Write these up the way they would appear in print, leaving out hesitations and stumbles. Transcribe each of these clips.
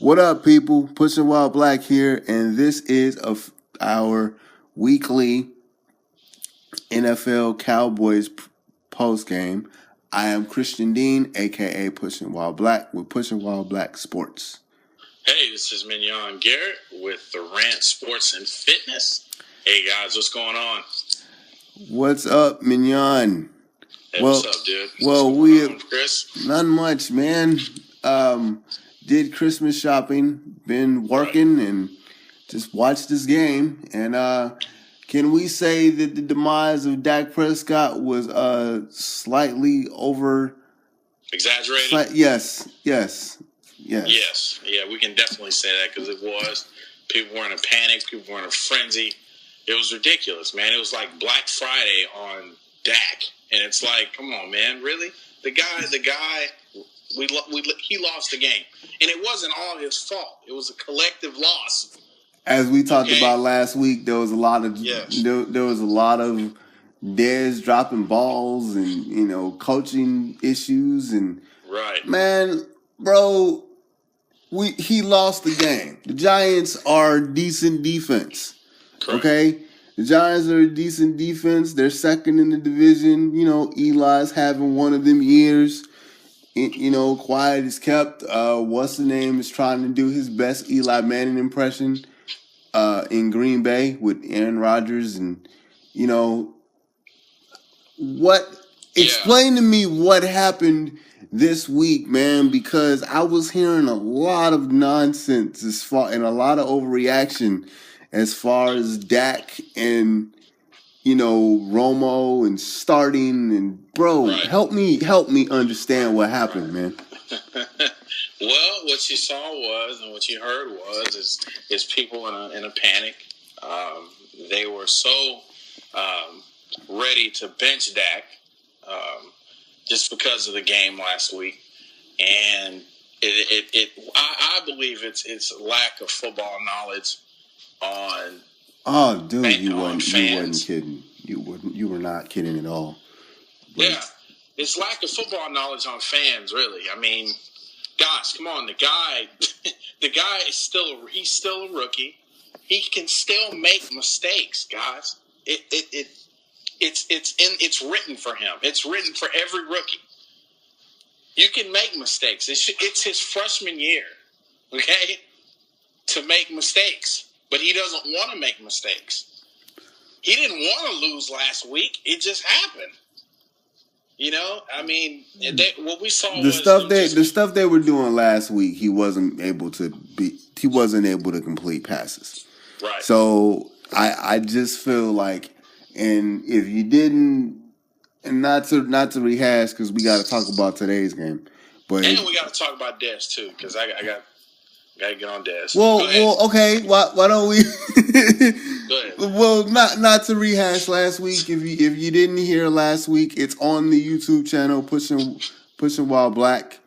What up, people? Pushing While Black here, and this is our weekly NFL Cowboys post game. I am Christian Dean, aka Pushing While Black, with Pushing While Black Sports. Hey, this is minyon Garrett with the Rant Sports and Fitness. Hey guys, what's going on? What's up, minyon? Hey, what's up, dude? Chris? Not much, man. Did Christmas shopping, been working, and just watched this game. And can we say that the demise of Dak Prescott was slightly over exaggerated? Yes. Yeah, we can definitely say that because it was. People were in a panic. People were in a frenzy. It was ridiculous, man. It was like Black Friday on Dak, and it's like, come on, man, really? The guy. He lost the game, and it wasn't all his fault. It was a collective loss. As we talked about last week, there was a lot of there was a lot of Dez dropping balls and coaching issues and man, bro, he lost the game. The Giants are decent defense. Correct. Okay. The Giants are a decent defense. They're second in the division. Eli's having one of them years. Quiet is kept. What's the name is trying to do his best Eli Manning impression in Green Bay with Aaron Rodgers, and explain to me what happened this week, man, because I was hearing a lot of nonsense and a lot of overreaction as far as Dak and Romo and starting, and bro, help me understand what happened, man. Well, what you saw was, and what you heard was, is people in a panic. They were so ready to bench Dak just because of the game last week, and I believe it's lack of football knowledge on. Oh, dude, you wasn't kidding. You were not kidding at all. But yeah, it's lack of football knowledge on fans, really. I mean, gosh, come on, the guy is he's still a rookie. He can still make mistakes, guys. It's written for him. It's written for every rookie. You can make mistakes. It's his freshman year, okay, to make mistakes. But he doesn't want to make mistakes. He didn't want to lose last week. It just happened. I mean, what we saw the stuff they were doing last week. He wasn't able to complete passes. Right. So I just feel like, and if you didn't, and not to rehash because we got to talk about today's game, but we got to talk about Dez too because I got. Gotta get on Dez. Well, okay. Why don't we? Go ahead. Well, not to rehash last week. If you didn't hear last week, it's on the YouTube channel Pushing While Black.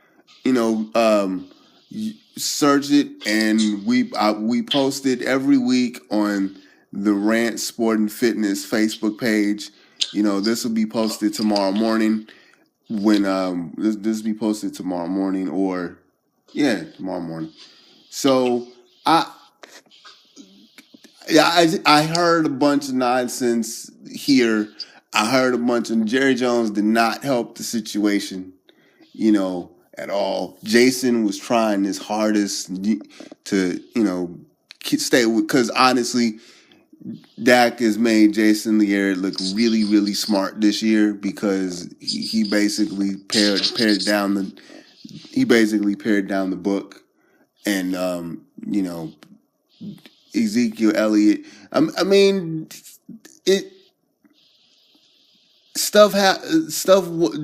Search it, and we post it every week on the Rant Sport and Fitness Facebook page. This will be posted tomorrow morning. When this will be posted tomorrow morning, tomorrow morning. So I heard a bunch of nonsense here. I heard a bunch of Jerry Jones did not help the situation, at all. Jason was trying his hardest to, stay with, because honestly, Dak has made Jason Lier look really, really smart this year because he basically pared down the book. And Ezekiel Elliott. I mean, stuff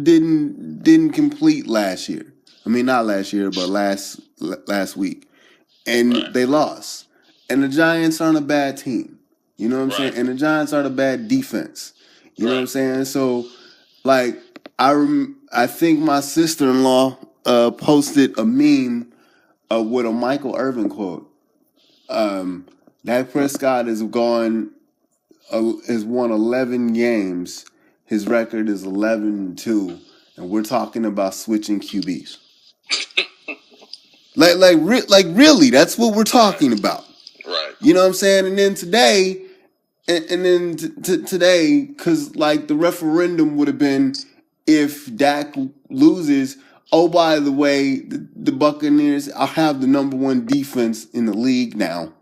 didn't complete last year. I mean, not last year, but last week, and they lost. And the Giants aren't a bad team. You know what I'm saying? And the Giants aren't a bad defense. You know what I'm saying? So, like, I think my sister-in-law posted a meme with a Michael Irvin quote. Dak Prescott has won 11 games. His record is 11-2, and we're talking about switching QBs. Like really, that's what we're talking about. Right. You know what I'm saying? And then today, today, because like the referendum would have been if Dak loses. Oh, by the way, the Buccaneers, I'll have the number one defense in the league now.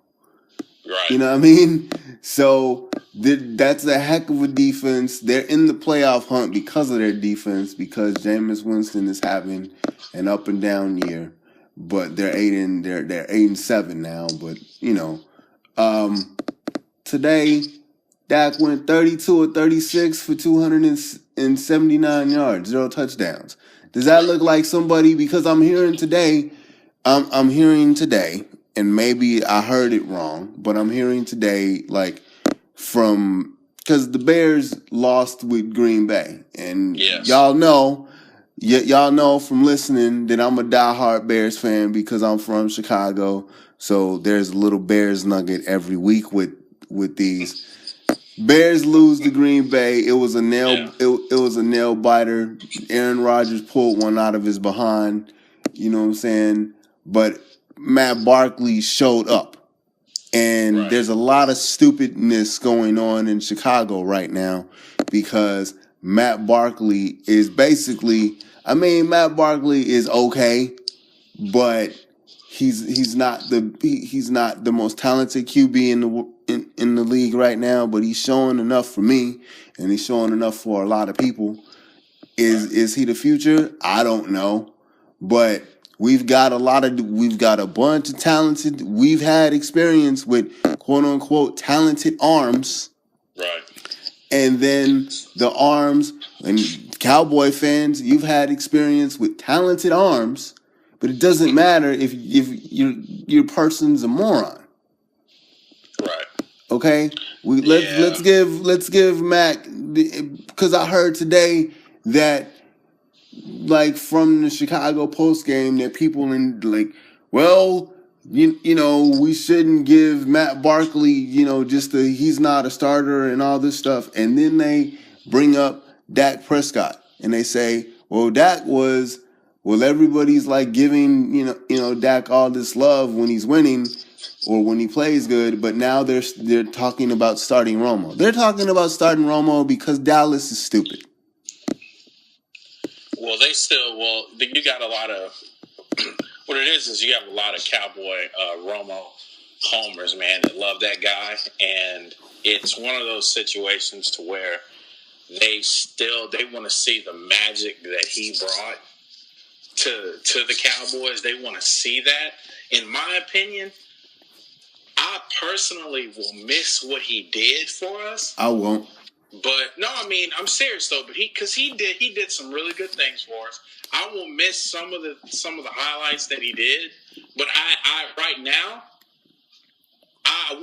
Right. You know what I mean? So that's a heck of a defense. They're in the playoff hunt because of their defense, because Jameis Winston is having an up and down year. But they're 8-7 now. But today Dak went 32 or 36 for 279 yards, 0 touchdowns. Does that look like somebody? Because I'm hearing today, and maybe I heard it wrong, but I'm hearing today, like, because the Bears lost with Green Bay, and yes. y'all know from listening that I'm a diehard Bears fan because I'm from Chicago. So there's a little Bears nugget every week with these. Bears lose to Green Bay. It was a nail. Yeah. It was a nail biter. Aaron Rodgers pulled one out of his behind. You know what I'm saying? But Matt Barkley showed up, and right. There's a lot of stupidness going on in Chicago right now because Matt Barkley is basically. I mean, Matt Barkley is okay, but he's not the most talented QB in the league right now, but he's showing enough for me, and he's showing enough for a lot of people. Is he the future? I don't know, but we've got a bunch of talented. We've had experience with quote unquote talented arms, right? And then the arms and Cowboy fans, you've had experience with talented arms, but it doesn't matter if your person's a moron. Right. Okay? Let's give Mac, because I heard today that like from the Chicago Post game that people in like, well, you know, we shouldn't give Matt Barkley, he's not a starter and all this stuff. And then they bring up Dak Prescott and they say, well, everybody's like giving, Dak all this love when he's winning or when he plays good. But now they're talking about starting Romo. They're talking about starting Romo because Dallas is stupid. Well, you got a lot of, what it is you have a lot of Cowboy Romo homers, man, that love that guy. And it's one of those situations to where they want to see the magic that he brought to the Cowboys. They want to see that. In my opinion, I personally will miss what he did for us. I won't. But no, I mean, I'm serious though. But he did some really good things for us. I will miss some of the highlights that he did. But I right now, I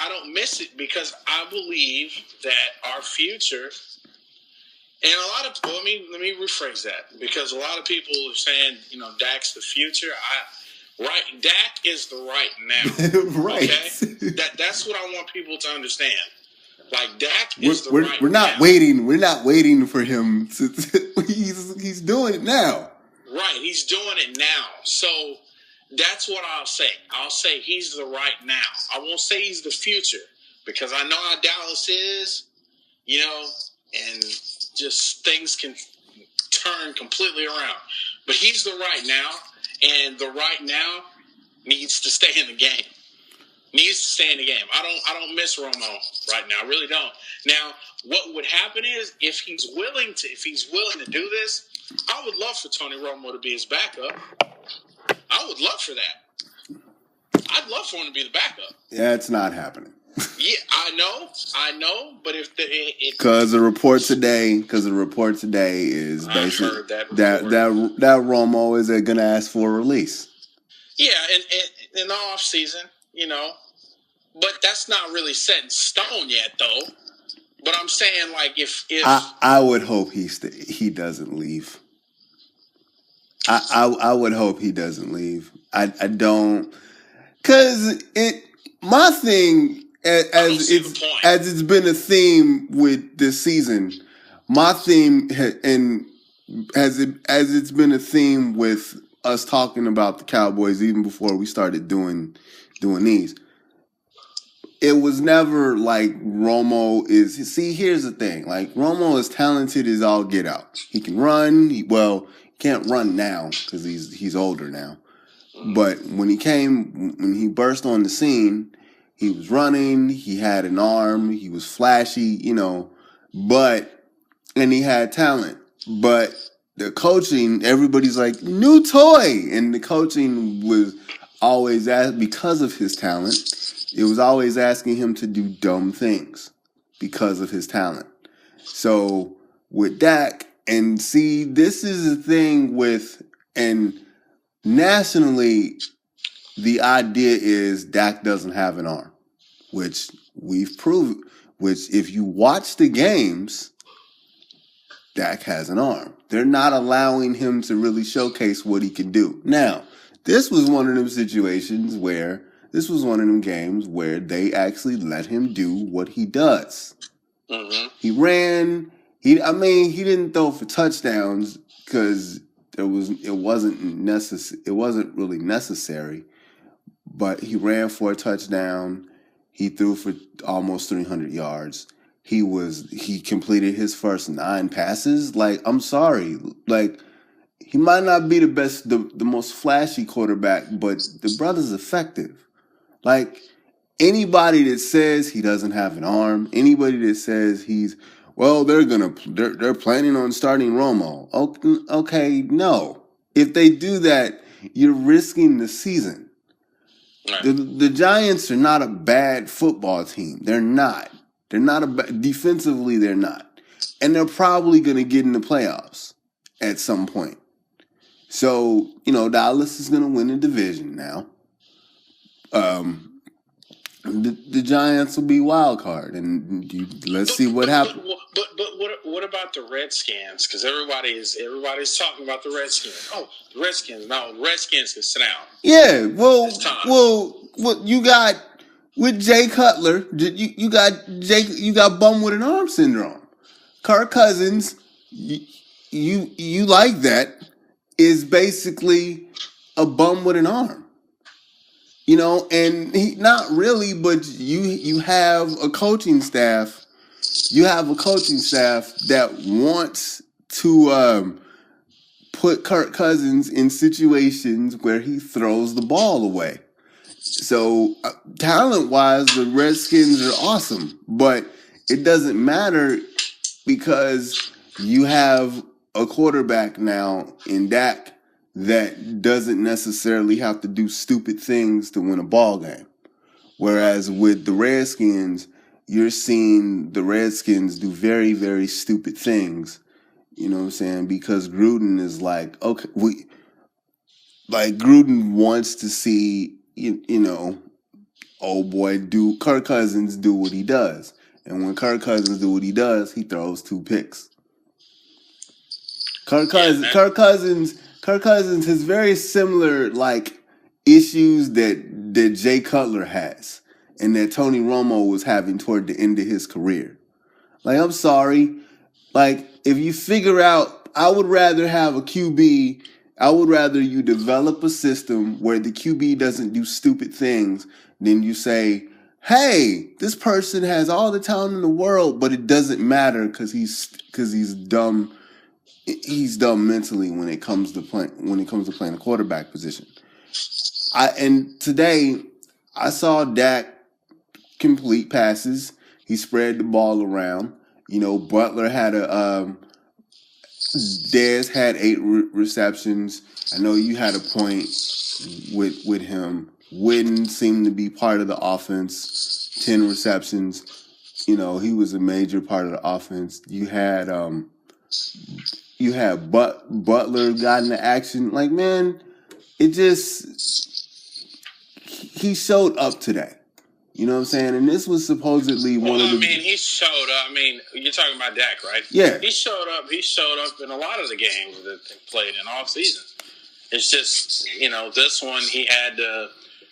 don't miss it because I believe that our future. And a lot of let me rephrase that, because a lot of people are saying, Dak's the future. Dak is the right now. Right. Okay? That's what I want people to understand. Like Dak is the right. We're not waiting. We're not waiting for him to. He's doing it now. Right, he's doing it now. So that's what I'll say. I'll say he's the right now. I won't say he's the future because I know how Dallas is, and just things can turn completely around. But he's the right now, and the right now needs to stay in the game. Needs to stay in the game. I don't miss Romo right now. I really don't. Now, what would happen is if he's willing to do this, I would love for Tony Romo to be his backup. I would love for that. I'd love for him to be the backup. Yeah, it's not happening. Yeah, I know, but because the report today is basically that Romo is going to ask for a release. Yeah, in the off season, but that's not really set in stone yet, though. But I'm saying, like, if I would hope he doesn't leave. I would hope he doesn't leave. I don't, because my thing as it's been a theme with this season. My theme as it's been a theme with us talking about the Cowboys even before we started doing these. It was never like Romo is. See, here's the thing. Like, Romo is talented as all get out. He can run. He can't run now because he's older now. But when he burst on the scene, he was running. He had an arm. He was flashy, and he had talent. But the coaching, everybody's like, new toy. And the coaching was always because of his talent. It was always asking him to do dumb things because of his talent. So with Dak, and see, this is the thing and nationally, the idea is Dak doesn't have an arm, which we've proved, which if you watch the games, Dak has an arm. They're not allowing him to really showcase what he can do. Now, this was one of them games where they actually let him do what he does. Mm-hmm. He ran. He didn't throw for touchdowns because it wasn't really necessary. But he ran for a touchdown. He threw for almost 300 yards. He completed his first 9 passes. Like, I'm sorry. Like, he might not be the most flashy quarterback, but the brother's effective. Like, anybody that says he doesn't have an arm, anybody that says they're planning on starting Romo. Okay, no. If they do that, you're risking the season. Right. The Giants are not a bad football team. They're not. They're not defensively. They're not, and they're probably going to get in the playoffs at some point. So Dallas is going to win the division now. The Giants will be wild card, and let's see what happens. But what about the Redskins? Because everybody's talking about the Redskins. Oh, the Redskins! No, the Redskins can sit down. Yeah, well, you got with Jay Cutler, you got bum with an arm syndrome. Kirk Cousins, you like that, is basically a bum with an arm. And he not really, but you have a coaching staff. You have a coaching staff that wants to put Kirk Cousins in situations where he throws the ball away. So talent-wise, the Redskins are awesome, but it doesn't matter because you have a quarterback now in Dak that doesn't necessarily have to do stupid things to win a ball game. Whereas with the Redskins, you're seeing the Redskins do very, very stupid things. You know what I'm saying? Because Gruden is like, okay, Gruden wants to see, old boy Kirk Cousins do what he does. And when Kirk Cousins do what he does, he throws 2 picks. Kirk Cousins has very similar issues that Jay Cutler has and that Tony Romo was having toward the end of his career. Like, I'm sorry. Like, if you figure out, I would rather have a QB. I would rather you develop a system where the QB doesn't do stupid things than you say, hey, this person has all the talent in the world, but it doesn't matter because he's dumb. He's dumb mentally when it comes to playing a quarterback position. And today I saw Dak complete passes. He spread the ball around. Butler had Dez had 8 receptions. I know you had a point with him. Witten seemed to be part of the offense. 10 receptions. He was a major part of the offense. You had Butler got into action. Like, man, he showed up today. You know what I'm saying? And this was supposedly one of the... he showed up. You're talking about Dak, right? Yeah. He showed up in a lot of the games that they played in all season. It's just, this one he had to,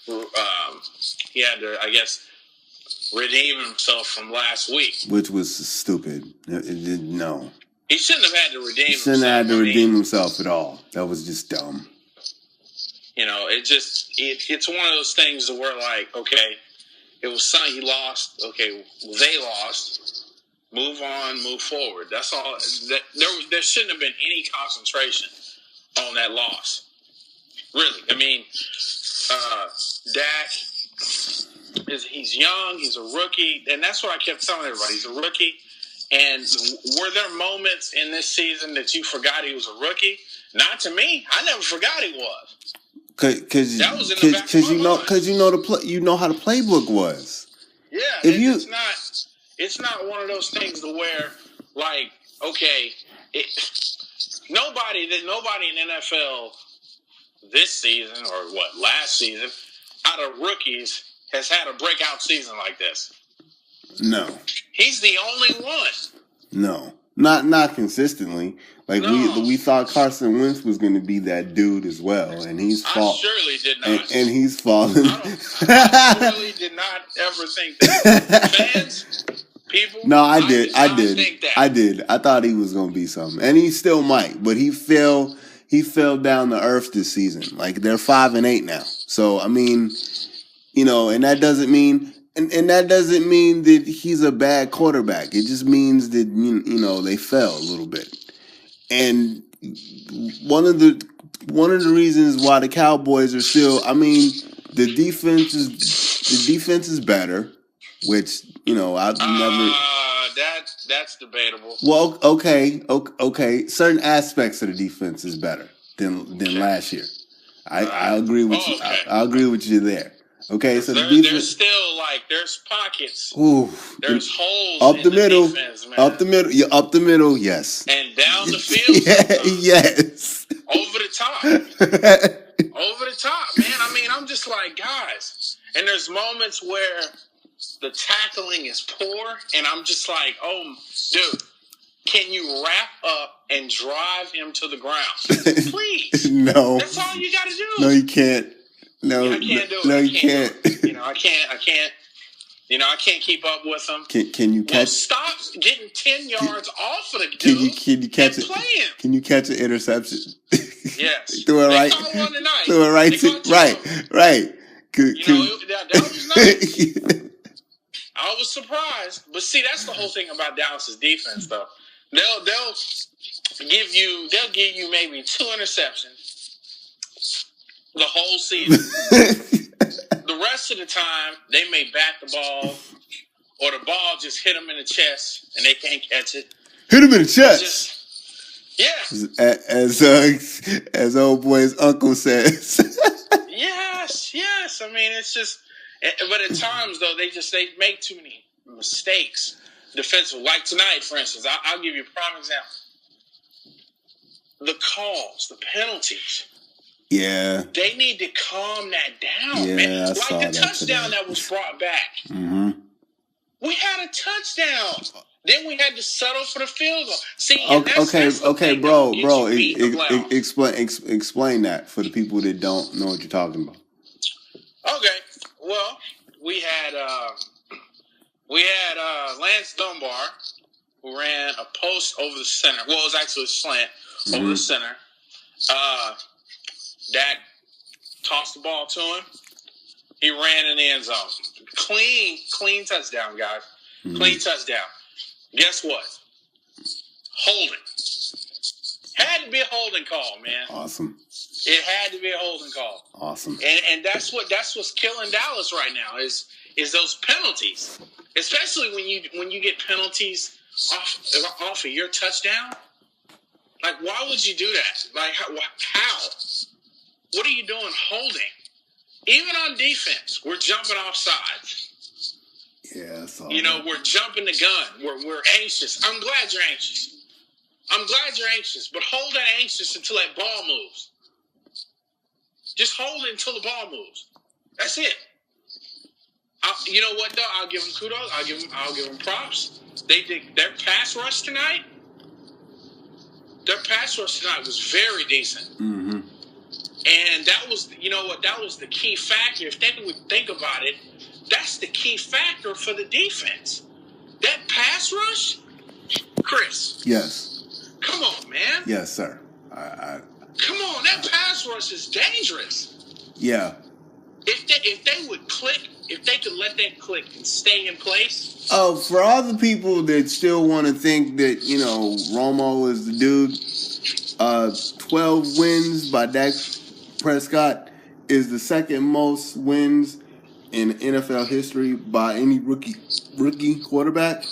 I guess, redeem himself from last week. Which was stupid. No. He shouldn't have had to redeem himself. He shouldn't have had to redeem himself at all. That was just dumb. It's one of those things where, like, okay, it was something he lost. Okay, they lost. Move on, move forward. That's all. There shouldn't have been any concentration on that loss. Really. I mean, Dak, he's young. He's a rookie. And that's what I kept telling everybody. He's a rookie. And were there moments in this season that you forgot he was a rookie? Not to me. I never forgot he was. Because you know how the playbook was. Yeah, it's not one of those things to where, like, okay, nobody in NFL this season or last season out of rookies has had a breakout season like this. No, he's the only one. No, not consistently. Like we thought Carson Wentz was going to be that dude as well, and he's fallen. I surely did not. And he's fallen. I surely did not ever think that. Fans, people. No, I did. I thought he was going to be something, and he still might, but he fell down to earth this season. Like, they're 5-8 now. So I mean, and that doesn't mean. And that doesn't mean that he's a bad quarterback. It just means that they fell a little bit. And one of the reasons why the Cowboys are still, I mean, the defense is better, which I've never. That's debatable. Well, okay. Certain aspects of the defense is better than last year. I agree with you. Okay. I agree with you there. Okay, so there's still, like, there's pockets. Ooh, there's holes up in the middle, defense, man. Up the middle. Yeah, up the middle. Yes. And down the field. Yes. Over the top. Over the top, man. I mean, I'm just like, guys. And there's moments where the tackling is poor, and I'm just like, oh, dude, can you wrap up and drive him to the ground? Please. No. That's all you got to do. No, you can't. No, I can't do it. No, you can't. I can't. I can't keep up with them. Can you catch? Well, stop getting 10 yards off of the dude. Can you catch it? Can you catch an interception? Yes. Throw it right. They caught one tonight. Throw it right to right. That was nice. I was surprised, but see, that's the whole thing about Dallas's defense, though. They'll give you maybe 2 interceptions the whole season. The rest of the time, they may bat the ball, or the ball just hit them in the chest, and they can't catch it. Hit him in the chest. Yeah. As old boy's uncle says. Yes. I mean, it's just, but at times though, they make too many mistakes defensively. Like tonight, for instance, I'll give you a prime example. The calls, the penalties. Yeah. They need to calm that down, yeah, man. Like the touchdown that was brought back. Mm-hmm. We had a touchdown. Then we had to settle for the field goal. See, okay, bro. Explain that for the people that don't know what you're talking about. Okay. Well, we had Lance Dunbar, who ran a post over the center. Well, it was actually a slant over the center. Dak tossed the ball to him. He ran in the end zone. Clean touchdown, guys. Mm-hmm. Clean touchdown. Guess what? Holding. Had to be a holding call, man. Awesome. It had to be a holding call. Awesome. And that's what's killing Dallas right now is those penalties. Especially when you get penalties off of your touchdown. Like, why would you do that? Like, how? What are you doing holding? Even on defense, we're jumping off sides. Yeah, that's all. We're jumping the gun. We're anxious. I'm glad you're anxious. But hold that anxious until that ball moves. Just hold it until the ball moves. That's it. You know what, though? I'll give them kudos. I'll give them props. They did their pass rush tonight. Their pass rush tonight was very decent. Mm-hmm. And that was, that was the key factor. If they would think about it, that's the key factor for the defense. That pass rush, Chris. Yes. Come on, man. Yes, sir. Come on, that pass rush is dangerous. Yeah. If they would click, if they could let that click and stay in place. Oh, for all the people that still want to think that, Romo is the dude, 12 wins by Dak Prescott is the second most wins in NFL history by any rookie quarterback.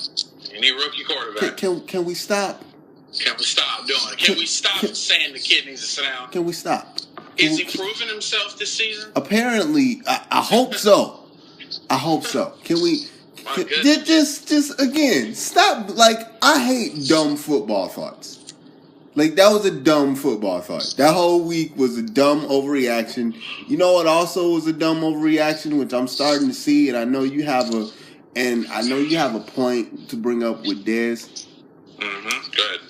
Any rookie quarterback. Can we stop? Can we stop doing it? Can we stop saying the kid needs to sit down? Can we stop? Is he proving himself this season? Apparently, I hope so. I hope so. Can we just again stop? Like, I hate dumb football thoughts. Like, that was a dumb football thought. That whole week was a dumb overreaction. You know what also was a dumb overreaction, which I'm starting to see, and I know you have a point to bring up with Dez. Mm-hmm. Good.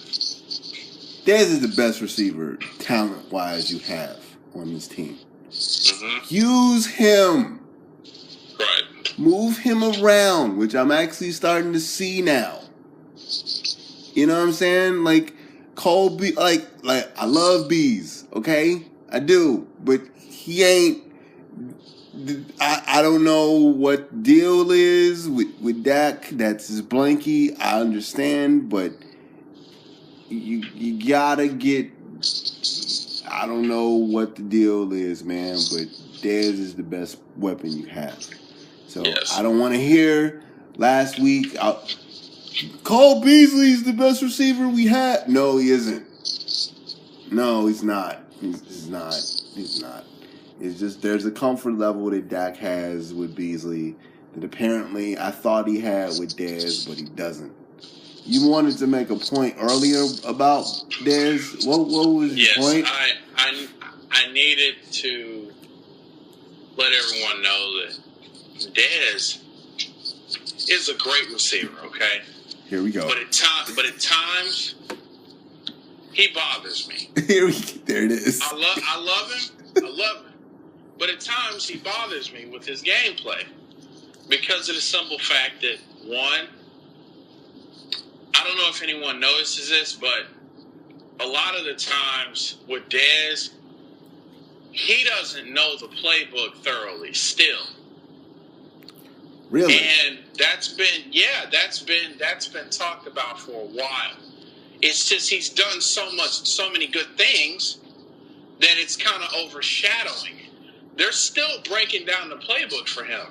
Dez is the best receiver, talent-wise, you have on this team. Mm-hmm. Use him. Right. Move him around, which I'm actually starting to see now. You know what I'm saying? Like, Cole B, like I love Bees, okay? I do, but he ain't. I don't know what deal is with Dak. That's his blankie. I understand, but you gotta get. I don't know what the deal is, man, but Dez is the best weapon you have. So yes. I don't want to hear last week. Cole Beasley's the best receiver we had. No, he isn't. No, he's not. He's not. It's just there's a comfort level that Dak has with Beasley that apparently I thought he had with Dez, but he doesn't. You wanted to make a point earlier about Dez. What was your point? Yes, I needed to let everyone know that Dez is a great receiver, okay? Here we go. But at times, he bothers me. There it is. I love him. But at times, he bothers me with his gameplay because of the simple fact that, one, I don't know if anyone notices this, but a lot of the times with Dez, he doesn't know the playbook thoroughly still. Really? And that's been talked about for a while. It's just he's done so many good things that it's kind of overshadowing. They're still breaking down the playbook for him.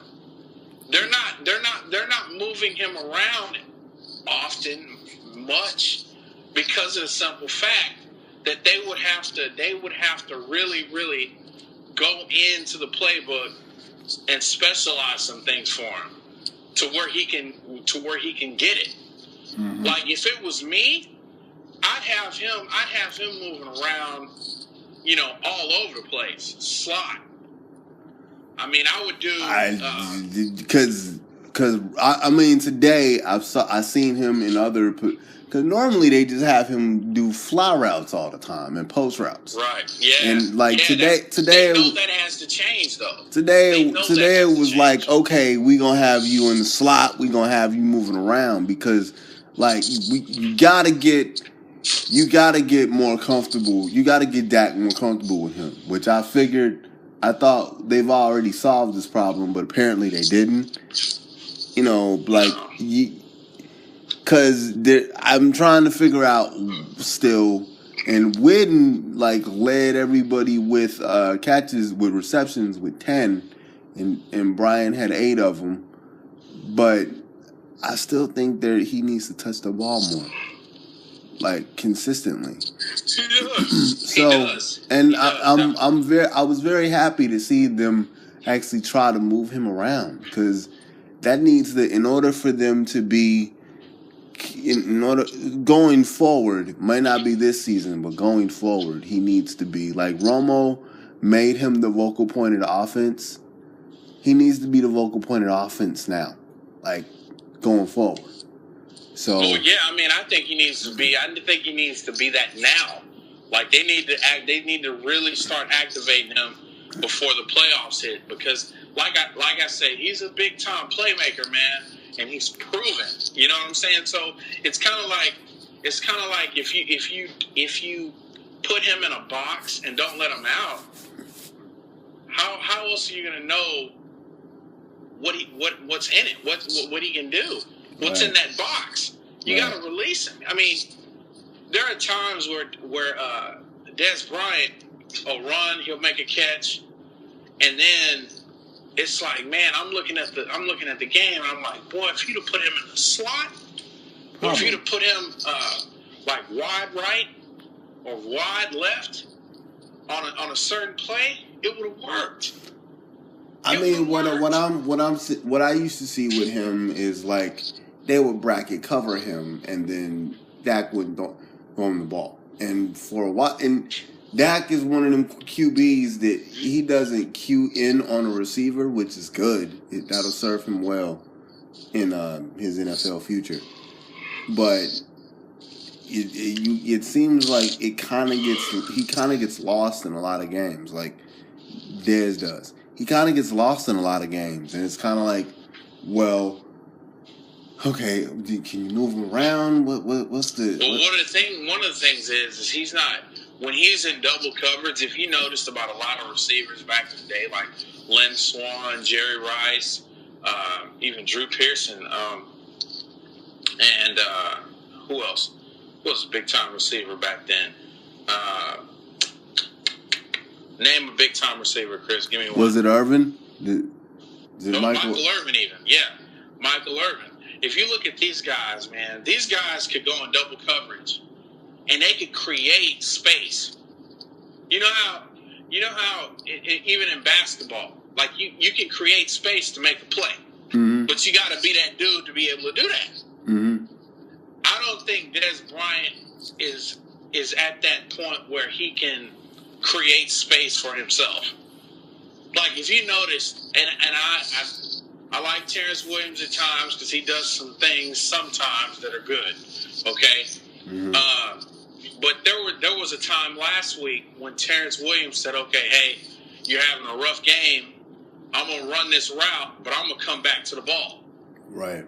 They're not moving him around often much because of the simple fact that they would have to really, really go into the playbook and specialize some things for him to where he can get it. Mm-hmm. Like if it was me, I'd have him moving around, all over the place, slot. I mean, I would do because today I seen him in other. Because normally they just have him do fly routes all the time and post routes. Right. Yeah. And today they know that has to change though. Today it was like, okay, we gonna have you in the slot. We gonna have you moving around because you gotta get more comfortable. You gotta get Dak more comfortable with him, which I thought they've already solved this problem, but apparently they didn't. Because I'm trying to figure out still, and Whitten led everybody with catches with receptions with 10, and Brian had 8 of them, but I still think that he needs to touch the ball more, consistently. He does. And I was very happy to see them actually try to move him around because that needs in order for them to be. Going forward, might not be this season, but going forward, he needs to be Romo made him the vocal point of the offense. He needs to be the vocal point of the offense now, going forward. So, I think he needs to be. I think he needs to be that now. They need to act. They need to really start activating him before the playoffs hit because, like I said, he's a big time playmaker, man. And he's proven, you know what I'm saying? So it's kind of like if you put him in a box and don't let him out, how else are you going to know what's in it? What he can do? What's in that box? You got to release him. I mean, there are times where Dez Bryant will run, he'll make a catch, and then it's like, man, I'm looking at the game, and I'm like, boy, if you'd have put him in the slot, or if you'd have put him like wide right or wide left on a certain play, it would have worked. I mean, what I used to see with him is like they would bracket cover him, and then Dak wouldn't throw him the ball. And for a while, and Dak is one of them QBs that he doesn't cue in on a receiver, which is good. That'll serve him well in his NFL future. But it seems like he kind of gets lost in a lot of games, like Dez does. He kind of gets lost in a lot of games, and it's kind of like, well, okay, can you move him around? What's the? Well, one of the things is he's not, when he's in double coverage. If you noticed about a lot of receivers back in the day, like Lynn Swann, Jerry Rice, even Drew Pearson, and who else? Who was a big time receiver back then? Name a big time receiver, Chris. Give me one. Was it Irvin? Michael Irvin even. Yeah, Michael Irvin. If you look at these guys, man, these guys could go in double coverage, and they could create space. You know how even in basketball, like you can create space to make a play, but you got to be that dude to be able to do that. Mm-hmm. I don't think Dez Bryant is at that point where he can create space for himself. Like if you notice, and I like Terrence Williams at times because he does some things sometimes that are good. Okay, but there was a time last week when Terrence Williams said, "Okay, hey, you're having a rough game. I'm gonna run this route, but I'm gonna come back to the ball." Right.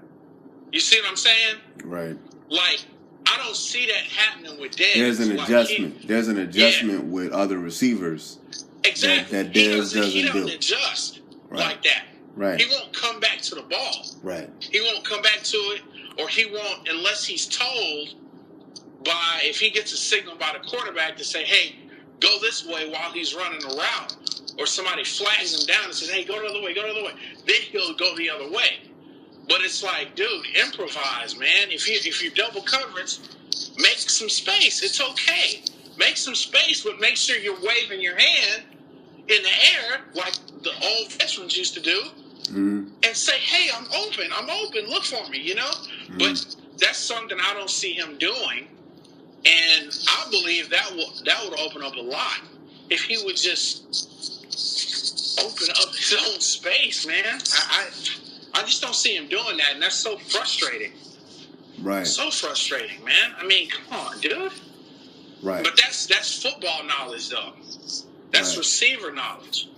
You see what I'm saying? Right. Like, I don't see that happening with Dez. There's an adjustment. There's an adjustment with other receivers. Exactly. That Dez doesn't he doesn't adjust like that. Right. He won't come back to the ball. Right. He won't come back to it, or he won't unless he's told by, if he gets a signal by the quarterback to say, hey, go this way while he's running a route, or somebody flags him down and says, hey, go the other way, then he'll go the other way. But it's like, dude, improvise, man. If you're double coverage, make some space. It's okay. Make some space, but make sure you're waving your hand in the air like the old veterans used to do, and say, hey, I'm open, look for me, you know? But that's something I don't see him doing, and I believe that would open up a lot if he would just open up his own space, man. I just don't see him doing that, and that's so frustrating. Right. So frustrating, man. I mean, come on, dude. Right. But that's football knowledge, though. That's receiver knowledge.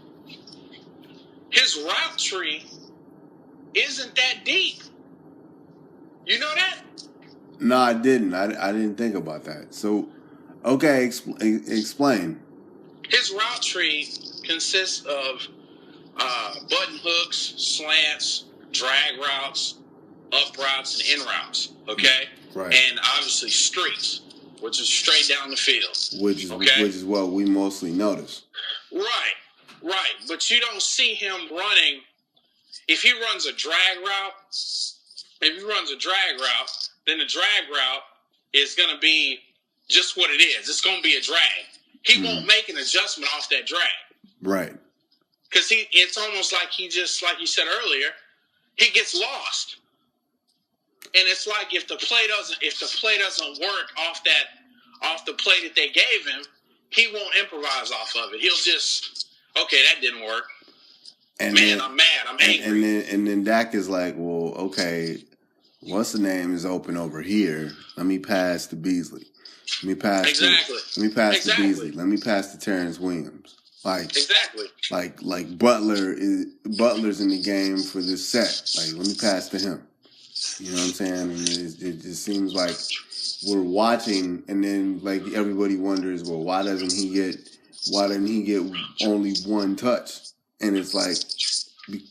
His route tree isn't that deep. You know that? No, I didn't. I didn't think about that. So, okay, explain. His route tree consists of button hooks, slants, drag routes, up routes, and in routes. Okay? Right. And obviously streaks, which is straight down the field. Which is what we mostly notice. Right. But you don't see him running. If he runs a drag route, then the drag route is going to be just what it is. It's going to be a drag. He won't make an adjustment off that drag. Right. Because it's almost like he just, like you said earlier, he gets lost. And it's like if the play doesn't work off the play that they gave him, he won't improvise off of it. He'll just, okay, that didn't work. And man, I'm mad. I'm angry. And then Dak is like, well, okay, what's the name is open over here. Let me pass to Beasley. Let me pass to Beasley. Let me pass to Terrence Williams. Like Butler's in the game for this set. Like, let me pass to him. You know what I'm saying? And it just seems like we're watching, and then like everybody wonders, well, why didn't he get only one touch? and it's like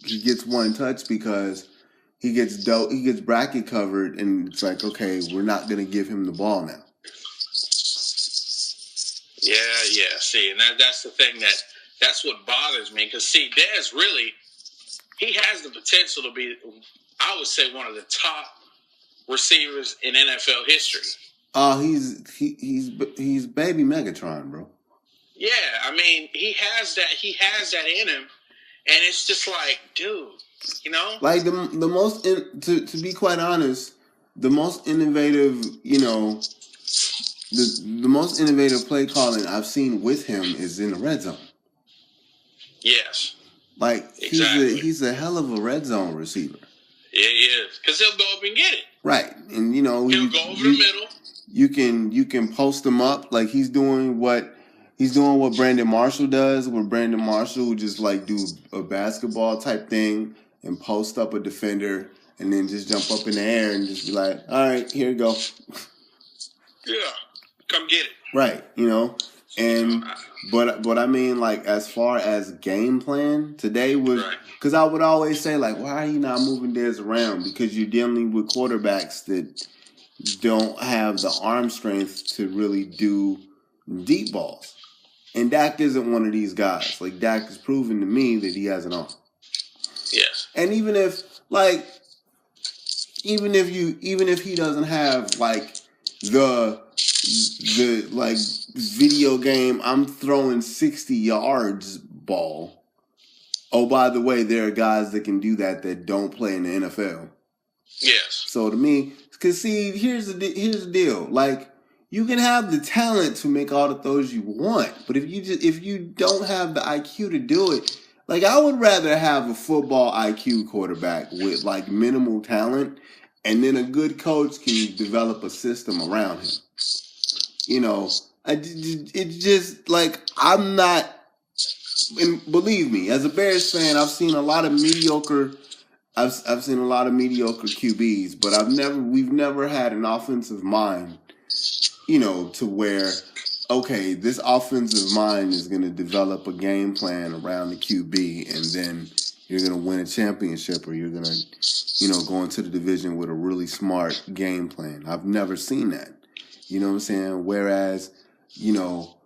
he gets one touch because he gets bracket covered, and it's like, okay, we're not going to give him the ball now. Yeah. See, and that's the thing that's what bothers me, because see, Dez really, he has the potential to be, I would say, one of the top receivers in NFL history. He's baby Megatron, bro. Yeah, I mean, he has that in him, and it's just like, dude, you know, like the most to be quite honest, the most innovative, you know, the most innovative play calling I've seen with him is in the red zone. Yes, like exactly. He's a hell of a red zone receiver. Yeah, he is, because he'll go up and get it. Right, and you know he'll go over the middle. You can post him up like he's doing what Brandon Marshall does, where Brandon Marshall would just like do a basketball type thing and post up a defender and then just jump up in the air and just be like, all right, here you go. Yeah, come get it. Right, you know, and but I mean, like, as far as game plan today was, because I would always say, like, why are you not moving Dez around? Because you're dealing with quarterbacks that don't have the arm strength to really do deep balls. And Dak isn't one of these guys. Like, Dak has proven to me that he has an arm. Yes. And even if he doesn't have like the like video game, I'm throwing 60 yards ball. Oh, by the way, there are guys that can do that don't play in the NFL. Yes. So to me, because see, here's the deal. Like, you can have the talent to make all the throws you want, but if you don't have the IQ to do it, like, I would rather have a football IQ quarterback with like minimal talent, and then a good coach can develop a system around him. You know, it's just like, I'm not. And believe me, as a Bears fan, I've seen a lot of mediocre. I've seen a lot of mediocre QBs, but we've never had an offensive mind, you know, to where, okay, this offensive mind is going to develop a game plan around the QB, and then you're going to win a championship, or you're going to, you know, go into the division with a really smart game plan. I've never seen that. You know what I'm saying? Whereas, you know,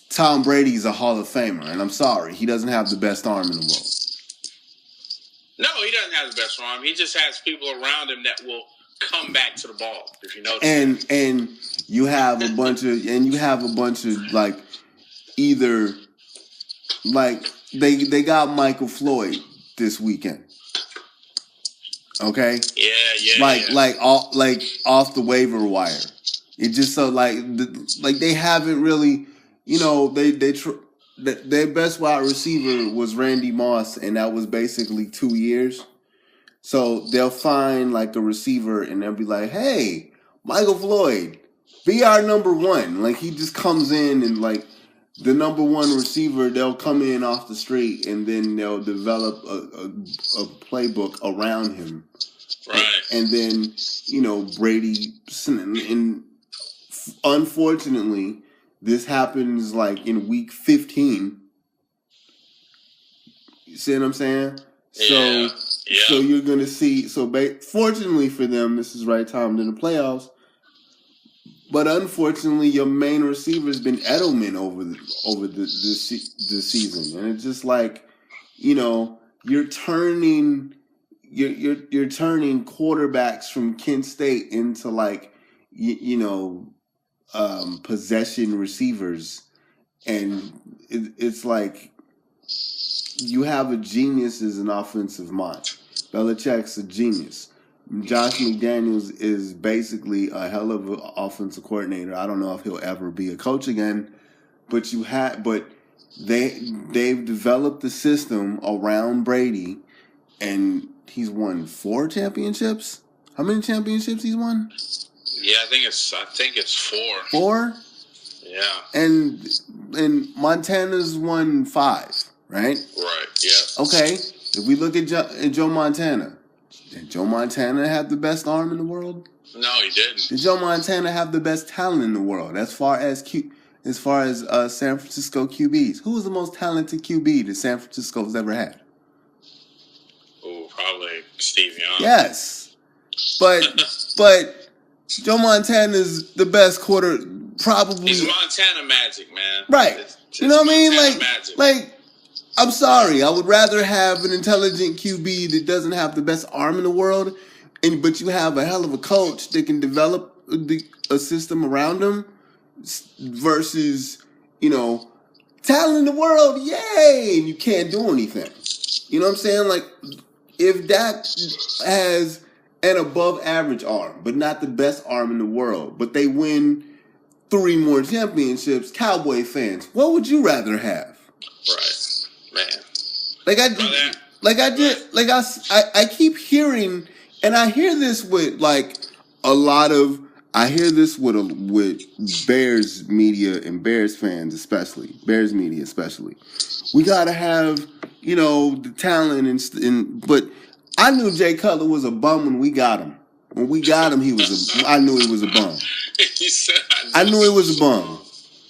Tom Brady's a Hall of Famer, and I'm sorry, he doesn't have the best arm in the world. No, he doesn't have the best arm. He just has people around him that will come back to the ball, if you notice. And you have a bunch of like, either like they got Michael Floyd this weekend. Okay? Yeah. Like off the waiver wire. It just so like they haven't really, you know, their best wide receiver was Randy Moss, and that was basically 2 years. So they'll find like a receiver and they'll be like, hey, Michael Floyd, be our number one. Like, he just comes in, and like the number one receiver, they'll come in off the street, and then they'll develop a playbook around him. Right. And then, you know, Brady, and unfortunately, this happens like in week 15. You see what I'm saying? Yeah. So you're going to see, fortunately for them, this is right time in the playoffs. But unfortunately, your main receiver has been Edelman over the season. And it's just like, you know, you're turning quarterbacks from Kent State into like, you know, possession receivers. And it's like, you have a genius as an offensive mind. Belichick's a genius. Josh McDaniels is basically a hell of an offensive coordinator. I don't know if he'll ever be a coach again, but they've developed the system around Brady, and he's won 4 championships. How many championships he's won? Yeah, I think it's 4. 4? Yeah. And Montana's won 5. Right? Right, yeah. Okay, if we look at Joe Montana, did Joe Montana have the best arm in the world? No, he didn't. Did Joe Montana have the best talent in the world as far as as far as San Francisco QBs. Who was the most talented QB that San Francisco's ever had? Oh, probably Steve Young. Yes, but Joe Montana's the best quarter. Probably he's Montana Magic, man. Right. It's you know what I mean? Montana Like, I'm sorry. I would rather have an intelligent QB that doesn't have the best arm in the world, but you have a hell of a coach that can develop a system around him versus, talent in the world, yay, and you can't do anything. You know what I'm saying? Like, if Dak has an above average arm, but not the best arm in the world, but they win 3 more championships, Cowboy fans, what would you rather have? Right, man. I keep hearing, and I hear this with with Bears media and Bears fans especially, Bears media especially. We gotta have the talent but I knew Jay Cutler was a bum when we got him. When we got him, I knew he was a bum. I knew he was a bum.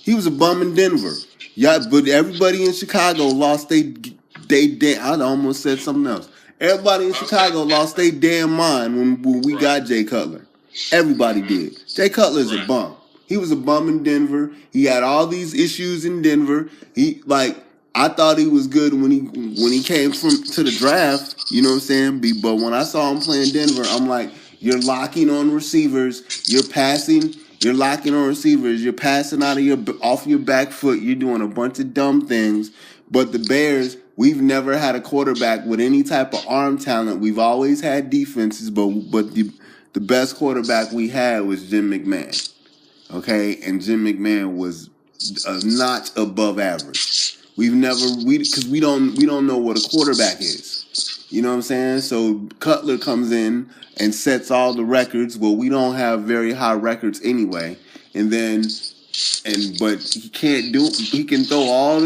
He was a bum in Denver. Yeah, but everybody in Chicago lost I almost said something else. Everybody in Chicago lost their damn mind when we got Jay Cutler. Everybody did. Jay Cutler's a bum. He was a bum in Denver. He had all these issues in Denver. I thought he was good when he came to the draft. You know what I'm saying? But when I saw him playing Denver, I'm like, you're locking on receivers. You're passing. You're locking on receivers. You're passing off your back foot. You're doing a bunch of dumb things. But the Bears, we've never had a quarterback with any type of arm talent. We've always had defenses, but the best quarterback we had was Jim McMahon. Okay, and Jim McMahon was a notch above average. Because we don't know what a quarterback is. You know what I'm saying? So Cutler comes in and sets all the records. Well, we don't have very high records anyway. But he can't do. He can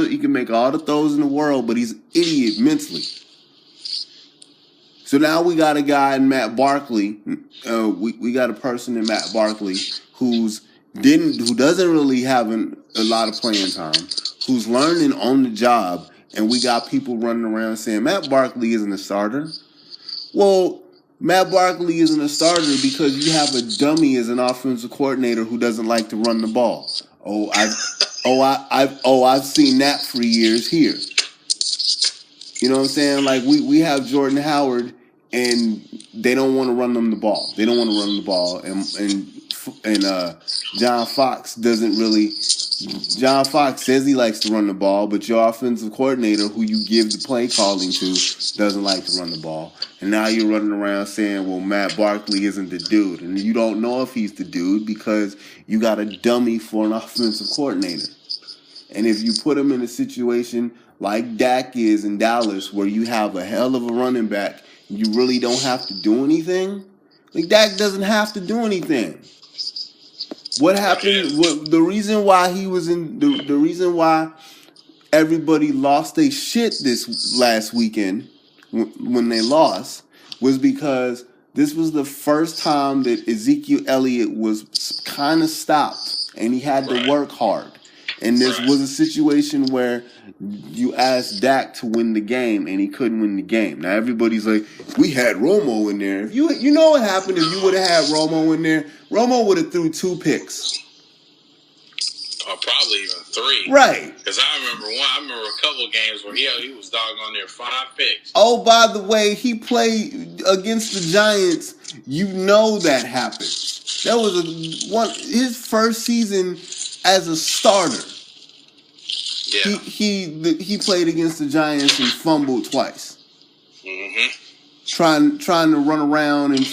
he can make all the throws in the world, but he's an idiot mentally. So now we got a guy in Matt Barkley. We got a person in Matt Barkley who doesn't really have a lot of playing time, who's learning on the job, and we got people running around saying Matt Barkley isn't a starter. Well, Matt Barkley isn't a starter because you have a dummy as an offensive coordinator who doesn't like to run the ball. I've seen that for years here. You know what I'm saying? Like we have Jordan Howard, and they don't want to run them the ball. They don't want to run the ball, and John Fox doesn't really. John Fox says he likes to run the ball, but your offensive coordinator, who you give the play calling to, doesn't like to run the ball. And now you're running around saying, well, Matt Barkley isn't the dude. And you don't know if he's the dude because you got a dummy for an offensive coordinator. And if you put him in a situation like Dak is in Dallas, where you have a hell of a running back, you really don't have to do anything. Like, Dak doesn't have to do anything. What happened? The reason why he was the reason why everybody lost their shit this last weekend when they lost was because this was the first time that Ezekiel Elliott was kind of stopped, and he had to work hard. And this was a situation where you asked Dak to win the game, and he couldn't win the game. Now everybody's like, we had Romo in there. If you know what happened if you would have had Romo in there? Romo would have threw 2 picks. Or probably even 3. Right. Because I remember a couple of games where he was doggone near 5 picks. Oh, by the way, he played against the Giants. You know that happened. That was his first season as a starter. Yeah. He played against the Giants and fumbled twice. Mm-hmm. Trying to run around and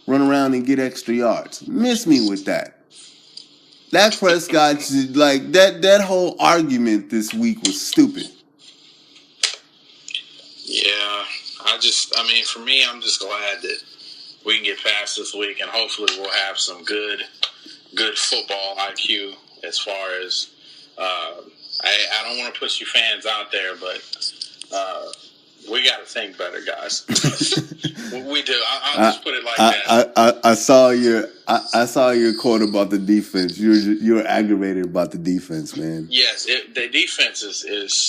run around and get extra yards. Miss me with that. Dak Prescott, like that whole argument this week was stupid. Yeah, for me, I'm just glad that we can get past this week, and hopefully we'll have some good football IQ as far as. I don't want to put you fans out there, but we got to think better, guys. We do. I'll just put it like that. I saw your I saw your quote about the defense. You're aggravated about the defense, man. Yes, the defense is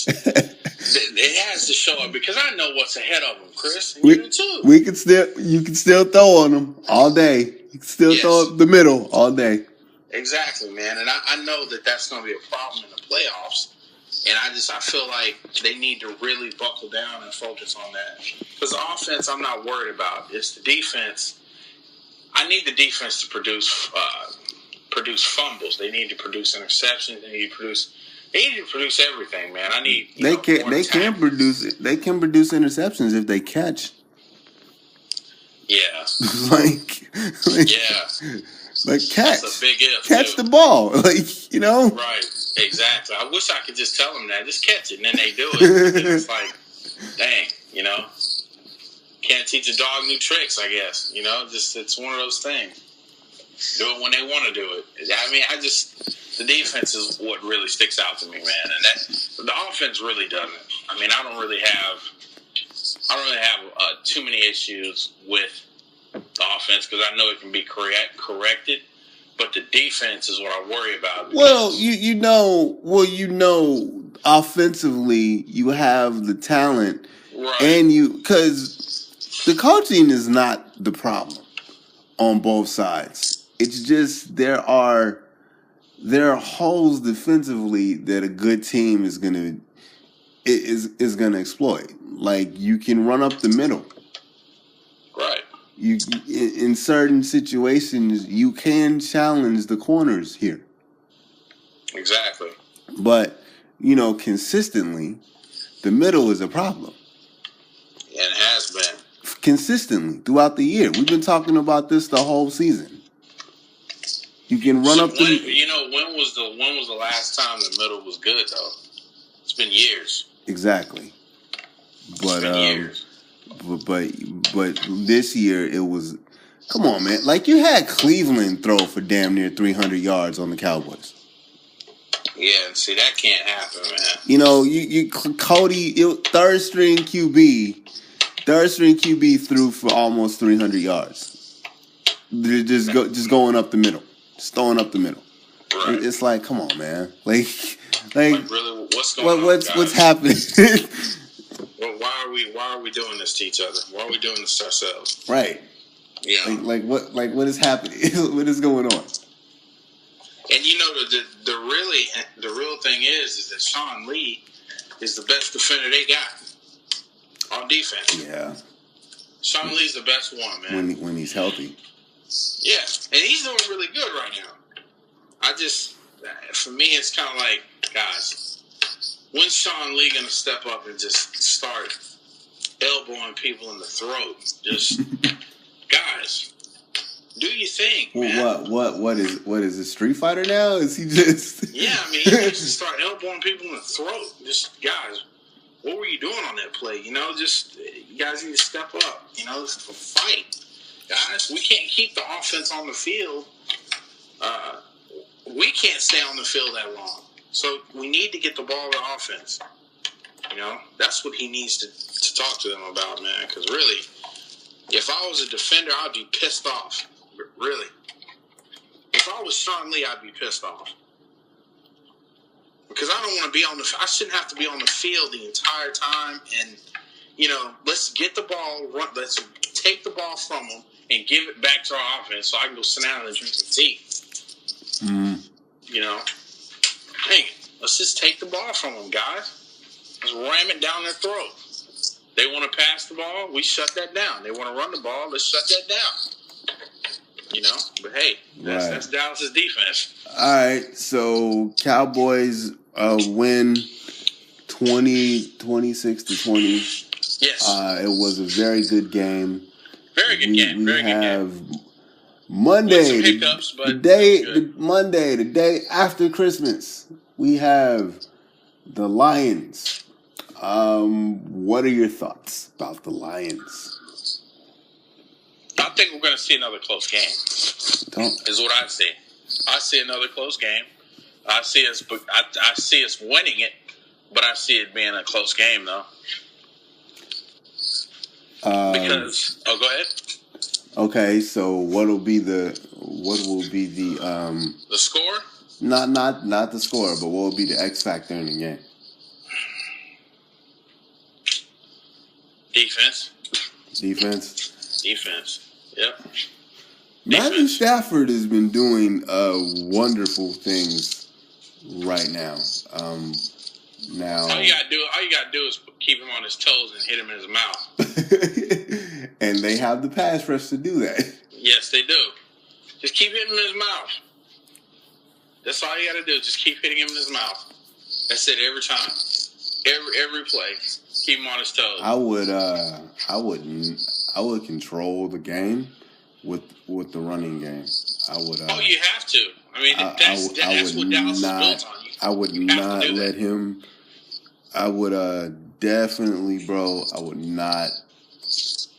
it has to show up because I know what's ahead of them, Chris. And you do too. You can still throw on them all day. You can still throw up the middle all day. Exactly, man. And I know that's going to be a problem in the playoffs. And I feel like they need to really buckle down and focus on that. Because the offense, I'm not worried about. It's the defense. I need the defense to produce fumbles. They need to produce interceptions. They need to produce everything, man. I need. They can produce interceptions if they catch. Yeah. Like catch. That's a big if. Catch the ball, Right. Exactly. I wish I could just tell them that. Just catch it, and then they do it. And it's like, dang, can't teach a dog new tricks. I guess it's one of those things. Do it when they want to do it. I mean, the defense is what really sticks out to me, man, and the offense really doesn't. I mean, I don't really have too many issues with the offense because I know it can be corrected. But the defense is what I worry about. Well, offensively, you have the talent, right? And because the coaching is not the problem on both sides. It's just there are holes defensively that a good team is gonna exploit. Like you can run up the middle, right? You in certain situations you can challenge the corners here. Exactly. But consistently, the middle is a problem. And has been consistently throughout the year. We've been talking about this the whole season. You can run up the. When was the last time the middle was good though? It's been years. Exactly. But years. But this year it was. Come on, man! Like you had Cleveland throw for damn near 300 yards on the Cowboys. Yeah, and see that can't happen, man. Cody, third string QB threw for almost 300 yards. Just going up the middle, just throwing up the middle. Right. It's like, come on, man! Like really, what's going on? What's happening? Well, why are we doing this to each other? Why are we doing this to ourselves? Right. Yeah. What is happening? What is going on? And the real thing is that Sean Lee is the best defender they got on defense. Yeah. Sean Lee's the best one, man. When he's healthy. Yeah, and he's doing really good right now. For me, it's kind of like, guys, when's Sean Lee going to step up and just start elbowing people in the throat? Just, guys, do your thing, man. What is this, Street Fighter now? Is he just... Yeah, I mean, he needs to start elbowing people in the throat. Just, guys, what were you doing on that play? You guys need to step up. This is a fight. Guys, we can't keep the offense on the field. We can't stay on the field that long. So we need to get the ball to offense. That's what he needs to talk to them about, man. Because really, if I was a defender, I'd be pissed off. Really. If I was Sean Lee, I'd be pissed off. Because I don't want to be I shouldn't have to be on the field the entire time. And, let's get the ball, let's take the ball from them and give it back to our offense so I can go sit down and drink some tea. Mm. Dang it. Let's just take the ball from them, guys. Let's ram it down their throat. They want to pass the ball, we shut that down. They want to run the ball, let's shut that down. But hey, that's Dallas' defense. All right, so Cowboys win 26-20. Yes. It was a very good game. Very good game. Very good game. Monday, some hiccups, but the day after Christmas, we have the Lions. What are your thoughts about the Lions? I think we're going to see another close game. Is what I see. I see another close game. I see us winning it, but I see it being a close game, though. Because go ahead. Okay, so what will be the score? Not the score, but what will be the X factor in the game? Defense. Yep. Matthew Stafford has been doing wonderful things right now. Now all you gotta do is keep him on his toes and hit him in his mouth. And they have the pass rush to do that. Yes, they do. Just keep hitting him in his mouth. That's all you gotta do. Just keep hitting him in his mouth. That's it every time. Every play. Keep him on his toes. I would control the game with the running game. I would. You have to. I mean, that's what Dallas is built on. I would not let him. I would definitely, bro. I would not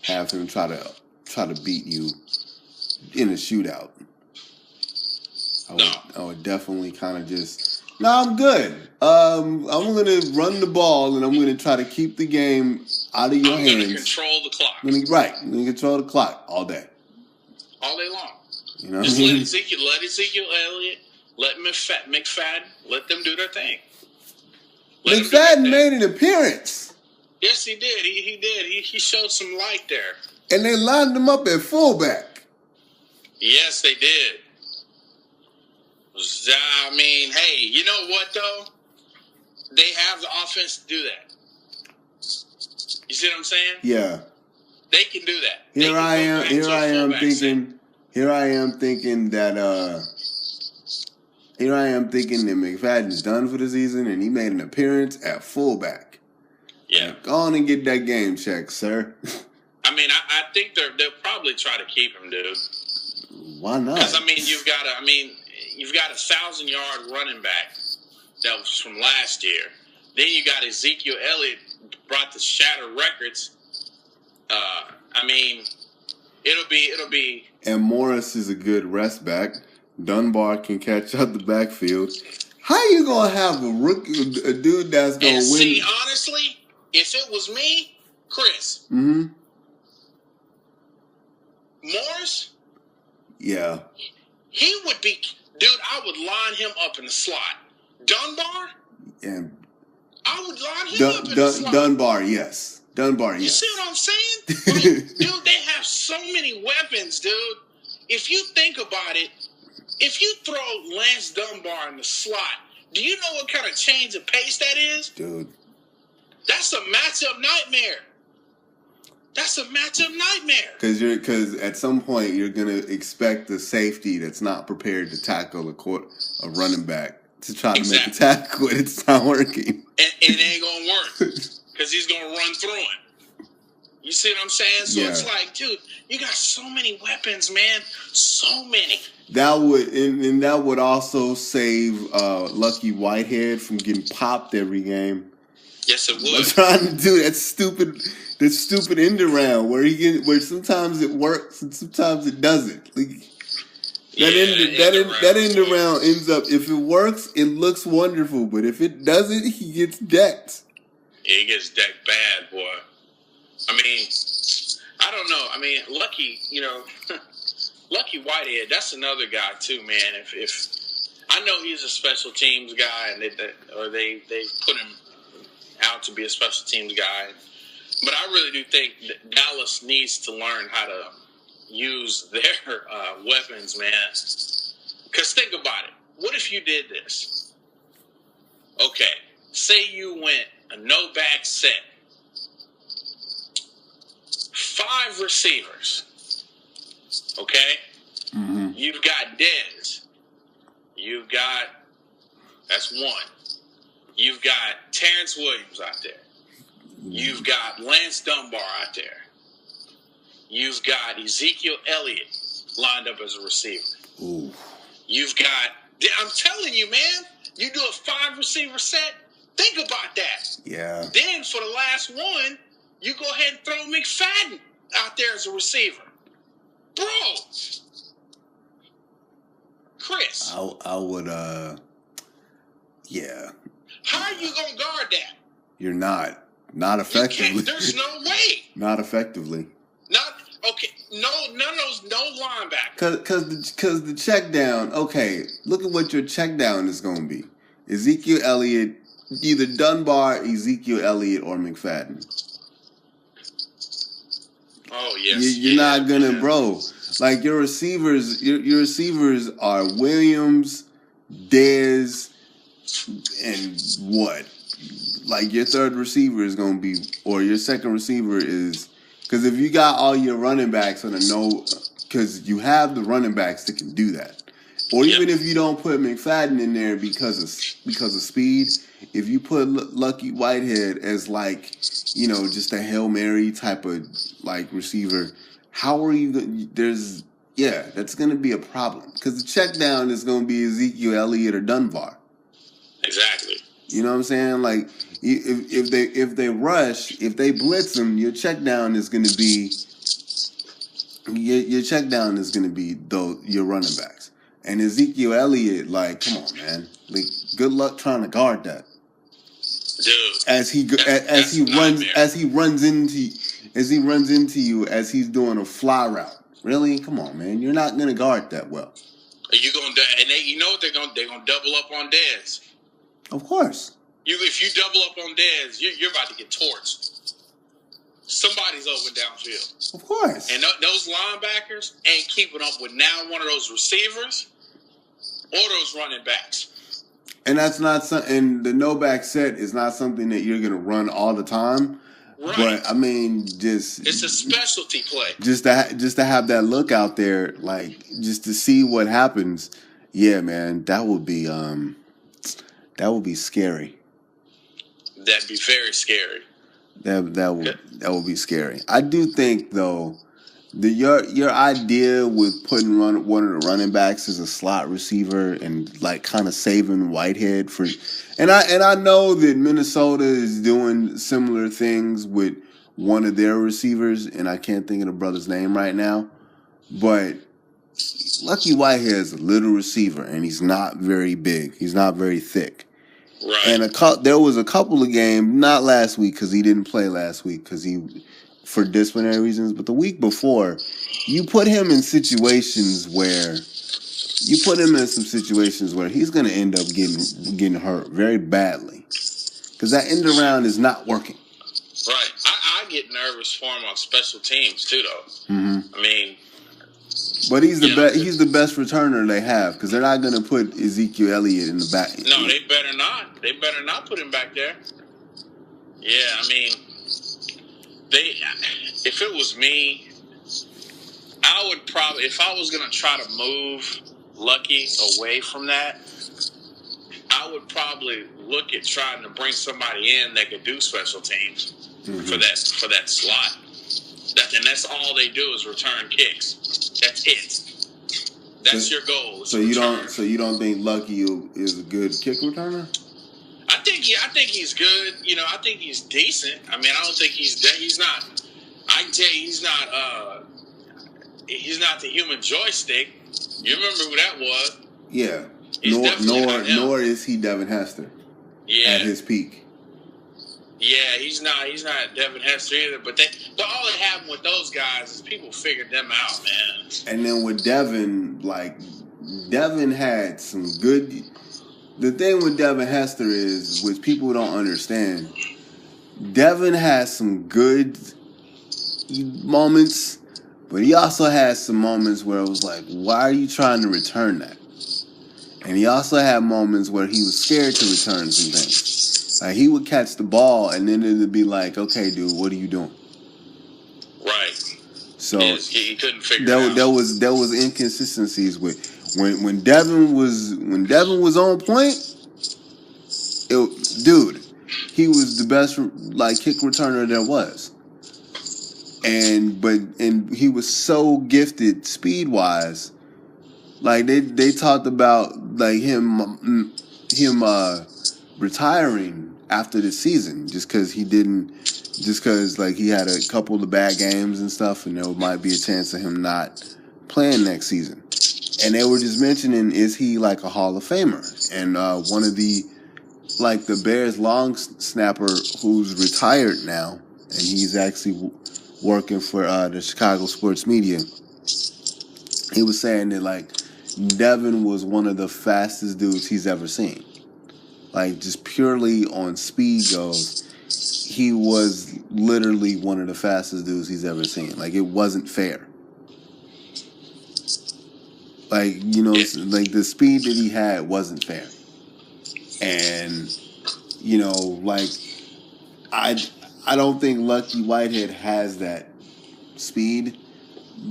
have him try to beat you in a shootout. I would definitely kind of just. No, I'm good. I'm gonna run the ball and I'm gonna try to keep the game out of your hands. I'm gonna control the clock. I'm gonna control the clock all day. All day long. You know, just let Ezekiel Elliott, let McFadden, let them do their thing. McFadden made an appearance. Yes, he did. He did. He showed some light there. And they lined him up at fullback. Yes, they did. I mean, hey, you know what though? They have the offense to do that. You see what I'm saying? Yeah. They can do that. Here I am thinking that McFadden's done for the season and he made an appearance at fullback. Yeah. Go on and get that game check, sir. I mean, I think they'll probably try to keep him, dude. Why not? Because you've got a 1,000-yard running back that was from last year. Then you got Ezekiel Elliott brought the shatter records. It'll be. And Morris is a good rest back. Dunbar can catch out the backfield. How you gonna have a dude that's gonna win? See, honestly, if it was me, Chris, Morris, yeah, he would be. Dude, I would line him up in the slot. Dunbar, and I would line him up in the slot. Dunbar, yes. You see what I'm saying? Dude, they have so many weapons, dude. If you think about it, if you throw Lance Dunbar in the slot, do you know what kind of change of pace that is? Dude. That's a matchup nightmare. Because at some point you're gonna expect the safety that's not prepared to tackle a running back to try to make a tackle, and it's not working. And it ain't gonna work because he's gonna run through it. You see what I'm saying? So It's like, dude, you got so many weapons, man. So many. That would also save Lucky Whitehead from getting popped every game. Yes, it would. I'm trying to do that stupid end around where sometimes it works and sometimes it doesn't. Like, that end around ends up, if it works, it looks wonderful, but if it doesn't, he gets decked. Yeah, he gets decked bad, boy. I mean, I don't know. I mean, Lucky Whitehead, that's another guy too, man. If I know he's a special teams guy, and they put him out to be a special teams guy, but I really do think that Dallas needs to learn how to use their weapons, man. Because think about it. What if you did this? Okay, say you went a no-back set. 5 receivers. Okay? Mm-hmm. You've got Dez. That's 1. You've got Terrence Williams out there. You've got Lance Dunbar out there. You've got Ezekiel Elliott lined up as a receiver. Ooh. You've got, I'm telling you, man, you do a 5-receiver set, think about that. Yeah. Then for the last one, you go ahead and throw McFadden out there as a receiver. Bro. Chris. I would, yeah. How are you going to guard that? You're not. Not effectively. There's no way. Not effectively. Okay. none of those, no linebackers. Because the check down, okay, look at what your check down is going to be. Ezekiel Elliott, either Dunbar, Ezekiel Elliott, or McFadden. Oh, yes. You're not going to, bro. Like, your receivers are Williams, Dez, and what? Like, your third receiver is going to be, or your second receiver is, because if you got all your running backs on a no, because you have the running backs that can do that. Or even if you don't put McFadden in there because of speed, if you put Lucky Whitehead as like, you know, just a Hail Mary type of like receiver, how are you going to, that's going to be a problem. Because the check down is going to be Ezekiel Elliott or Dunbar. Exactly. You know what I'm saying? Like, if they rush, if they blitz them, your check down is going to be your running backs. And Ezekiel Elliott, like, come on, man, like, good luck trying to guard that. Dude, as he runs into you as he's doing a fly route. Really, come on, man, you're not going to guard that well. Are you going to? And you know what they're going to double up on Dez. Of course. If you double up on Dez, you're about to get torched. Somebody's open downfield. Of course. And those linebackers ain't keeping up with now one of those receivers or those running backs. And that's not something. And the no back set is not something that you're going to run all the time. Right. But I mean, it's a specialty play. Just to have that look out there, like just to see what happens. Yeah, man, that would be scary. That'd be very scary. That would be scary. I do think though, your idea with putting one of the running backs as a slot receiver and like kind of saving Whitehead for, and I know that Minnesota is doing similar things with one of their receivers, and I can't think of the brother's name right now, but Lucky Whitehead is a little receiver, and he's not very big. He's not very thick. Right. And there was a couple of games, not last week because he didn't play last week for disciplinary reasons, but the week before, you put him in some situations where he's going to end up getting hurt very badly because that end around is not working. Right. I get nervous for him on special teams too, though. Mm-hmm. I mean. But he's the best returner they have because they're not going to put Ezekiel Elliott in the back. No, they better not. They better not put him back there. Yeah, I mean, if it was me, I would probably, if I was going to try to move Lucky away from that, I would probably look at trying to bring somebody in that could do special teams for that slot. And that's all they do is return kicks. That's it. That's your goal. So you don't think Lucky is a good kick returner? I think he's good. You know, I think he's decent. I mean, I don't think he's not. I can tell you, he's not the human joystick. You remember who that was? Yeah. Nor is he Devin Hester. Yeah. At his peak. Yeah, he's not Devin Hester either. But all that happened with those guys is people figured them out, man. And then with Devin, Devin had some good. The thing with Devin Hester is, which people don't understand, Devin has some good moments, but he also has some moments where it was like, why are you trying to return that? And he also had moments where he was scared to return some things. Like he would catch the ball, and then it'd be like, "Okay, dude, what are you doing?" Right. So he couldn't figure it out. There was inconsistencies with when Devin was on point. Dude, he was the best kick returner there was, and he was so gifted speed wise. Like they talked about him retiring after the season just because he had a couple of bad games and stuff, and there might be a chance of him not playing next season. And they were just mentioning, is he like a Hall of Famer? And one of the Bears long snapper who's retired now, and he's actually working for the Chicago sports media. He was saying that like Devin was one of the fastest dudes he's ever seen. Like just purely on speed goes, he was literally one of the fastest dudes he's ever seen. Like it wasn't fair. Like, you know, like the speed that he had wasn't fair. And, you know, like I don't think Lucky Whitehead has that speed,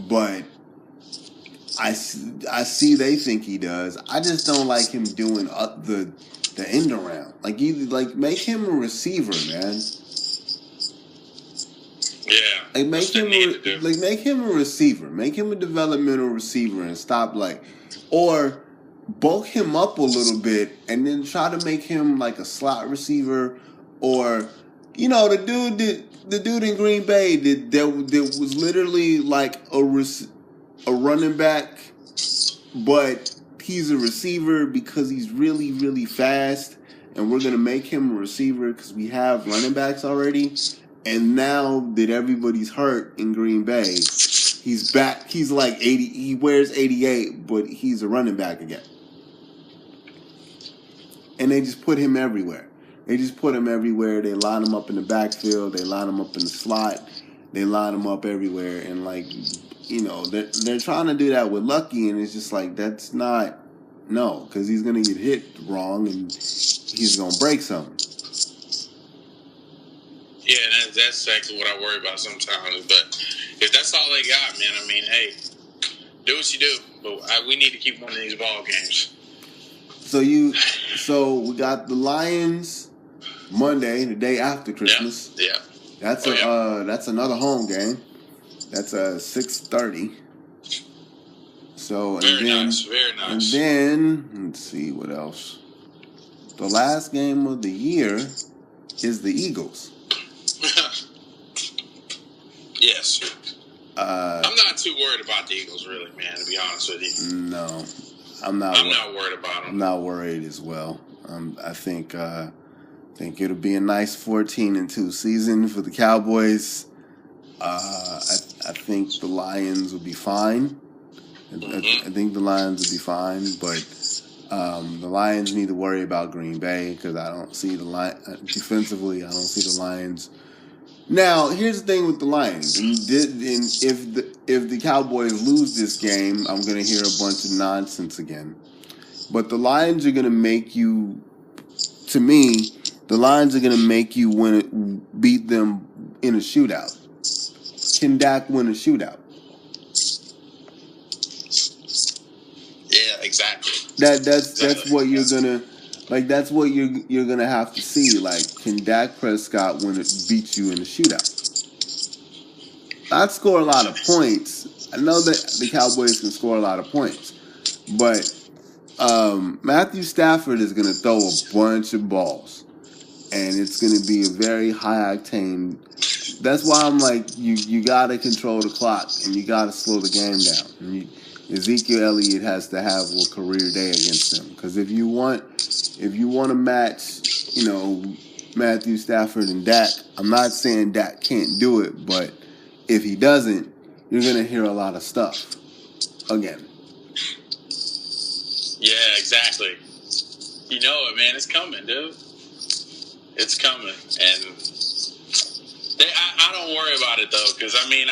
but I see they think he does. I just don't like him doing the end around. Like make him a receiver, man. Yeah. Like make him a receiver. Make him a developmental receiver and stop or bulk him up a little bit and then try to make him like a slot receiver, or you know the dude in Green Bay that was literally like a running back, but he's a receiver because he's really, really fast, and we're going to make him a receiver because we have running backs already. And now that everybody's hurt in Green Bay, he's back. He's like 80. He wears 88, but he's a running back again. And they just put him everywhere. They They line him up in the backfield. They line him up in the slot. They line him up everywhere. And you know, they're trying to do that with Lucky, and it's just like that's not because he's gonna get hit wrong and he's gonna break something. Yeah, that's exactly what I worry about sometimes. But if that's all they got, man, I mean, hey, do what you do. But we need to keep winning these ball games. So we got the Lions Monday, the day after Christmas. Yeah. That's that's another home game. That's 6:30. So very nice. And then let's see what else. The last game of the year is the Eagles. Yes. I'm not too worried about the Eagles, really, man. To be honest with you. No, I'm not worried about them. I'm not worried as well. I think it'll be a nice 14-2 season for the Cowboys. I think the Lions will be fine. I think the Lions will be fine, but the Lions need to worry about Green Bay because I don't see defensively. I don't see the Lions. Now, here's the thing with the Lions. And if the Cowboys lose this game, I'm going to hear a bunch of nonsense again. But the Lions are going to make you, to me, the Lions are going to make you beat them in a shootout. Can Dak win a shootout? Yeah, exactly. That's what you're gonna that's what you're gonna have to see. Like, can Dak Prescott beat you in a shootout? I'd score a lot of points. I know that the Cowboys can score a lot of points, but Matthew Stafford is gonna throw a bunch of balls, and it's gonna be a very high octane. That's why I'm like, you gotta control the clock and you gotta slow the game down. Ezekiel Elliott has to have a career day against them, because if you want to match, you know, Matthew Stafford and Dak, I'm not saying Dak can't do it, but if he doesn't, you're gonna hear a lot of stuff again. Yeah, exactly. You know it, man. It's coming, dude. It's coming, and I don't worry about it though, because I mean,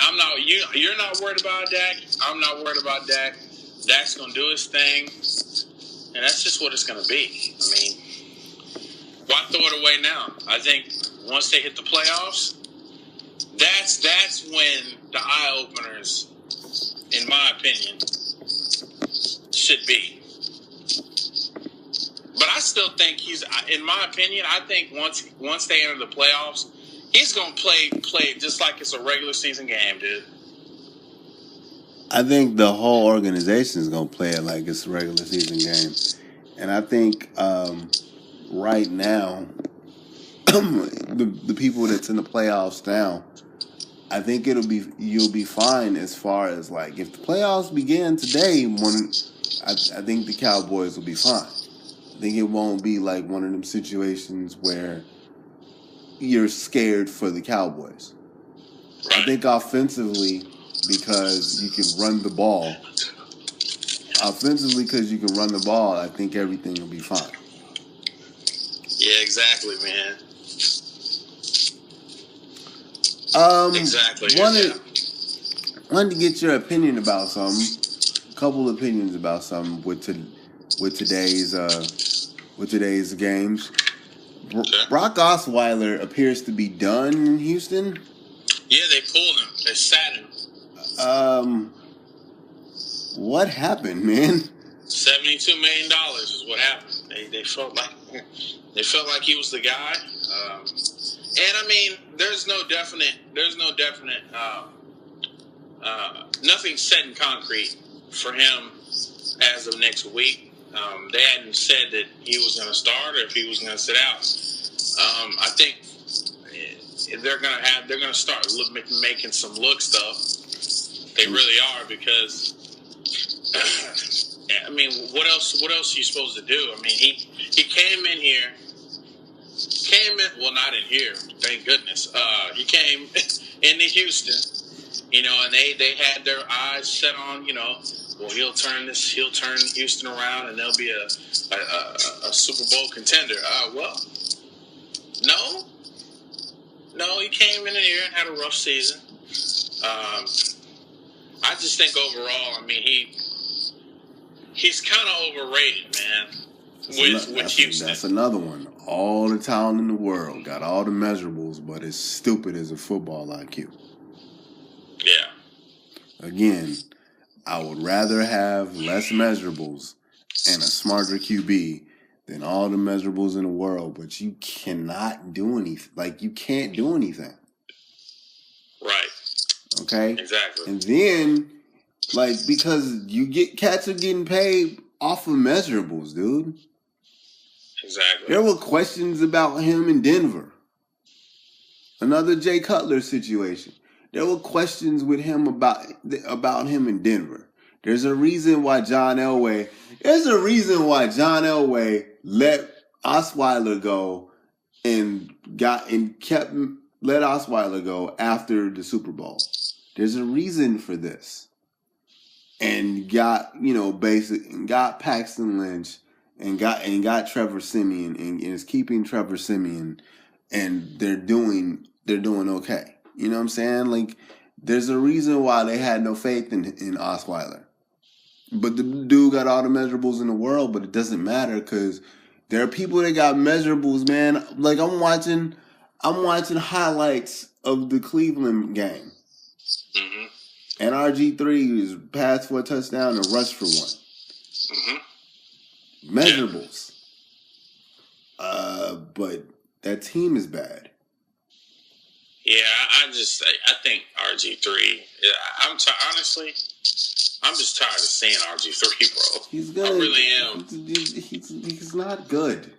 you're not worried about Dak. I'm not worried about Dak. Dak's gonna do his thing, and that's just what it's gonna be. I mean, why throw it away now? I think once they hit the playoffs, that's when the eye openers, in my opinion, should be. But I still think in my opinion, I think once they enter the playoffs, he's going to play just like it's a regular season game, dude. I think the whole organization is going to play it like it's a regular season game. And I think right now, the people that's in the playoffs now, I think you'll be fine as far as like if the playoffs begin today, I think the Cowboys will be fine. I think it won't be like one of them situations where you're scared for the Cowboys. I think offensively, because you can run the ball. Offensively, because you can run the ball, I think everything will be fine. Yeah, exactly, man. Exactly. Wanted to get your opinion about something. A couple opinions about something with today's games. Brock Osweiler appears to be done in Houston. Yeah, they pulled him. They sat him. What happened, man? $72 million is what happened. They felt like he was the guy. And I mean, there's no definite, nothing set in concrete for him as of next week. They hadn't said that he was going to start or if he was going to sit out. I think they're going to start making some look stuff. They really are, because I mean, what else are you supposed to do? I mean, he came in here. Well, not in here, thank goodness. He came into Houston, and they had their eyes set on, well, he'll turn Houston around and they'll be a Super Bowl contender. Well, no, he came in here and had a rough season. I just think overall, I mean, he's kind of overrated, man. With Houston, that's another one. All the talent in the world, got all the measurables, but is stupid as a football IQ. Yeah. Again, I would rather have less measurables and a smarter QB than all the measurables in the world, but you cannot do anything. Like, you can't do anything. Right. Okay? Exactly. And then, because cats are getting paid off of measurables, dude. Exactly. There were questions about him in Denver. Another Jay Cutler situation. There were questions with him about him in Denver. There's a reason why John Elway let Osweiler go and let Osweiler go after the Super Bowl. There's a reason for this. And got Paxton Lynch and got Trevor Siemian and is keeping Trevor Siemian, and they're doing okay. You know what I'm saying? Like, there's a reason why they had no faith in Osweiler. But the dude got all the measurables in the world, but it doesn't matter, because there are people that got measurables, man. Like, I'm watching highlights of the Cleveland game. Mm-hmm. And RG3 is passed for a touchdown and rushed for one. Mm-hmm. Measurables. But that team is bad. Yeah, I think RG3. Honestly, I'm just tired of seeing RG3, bro. I really am. He's not good.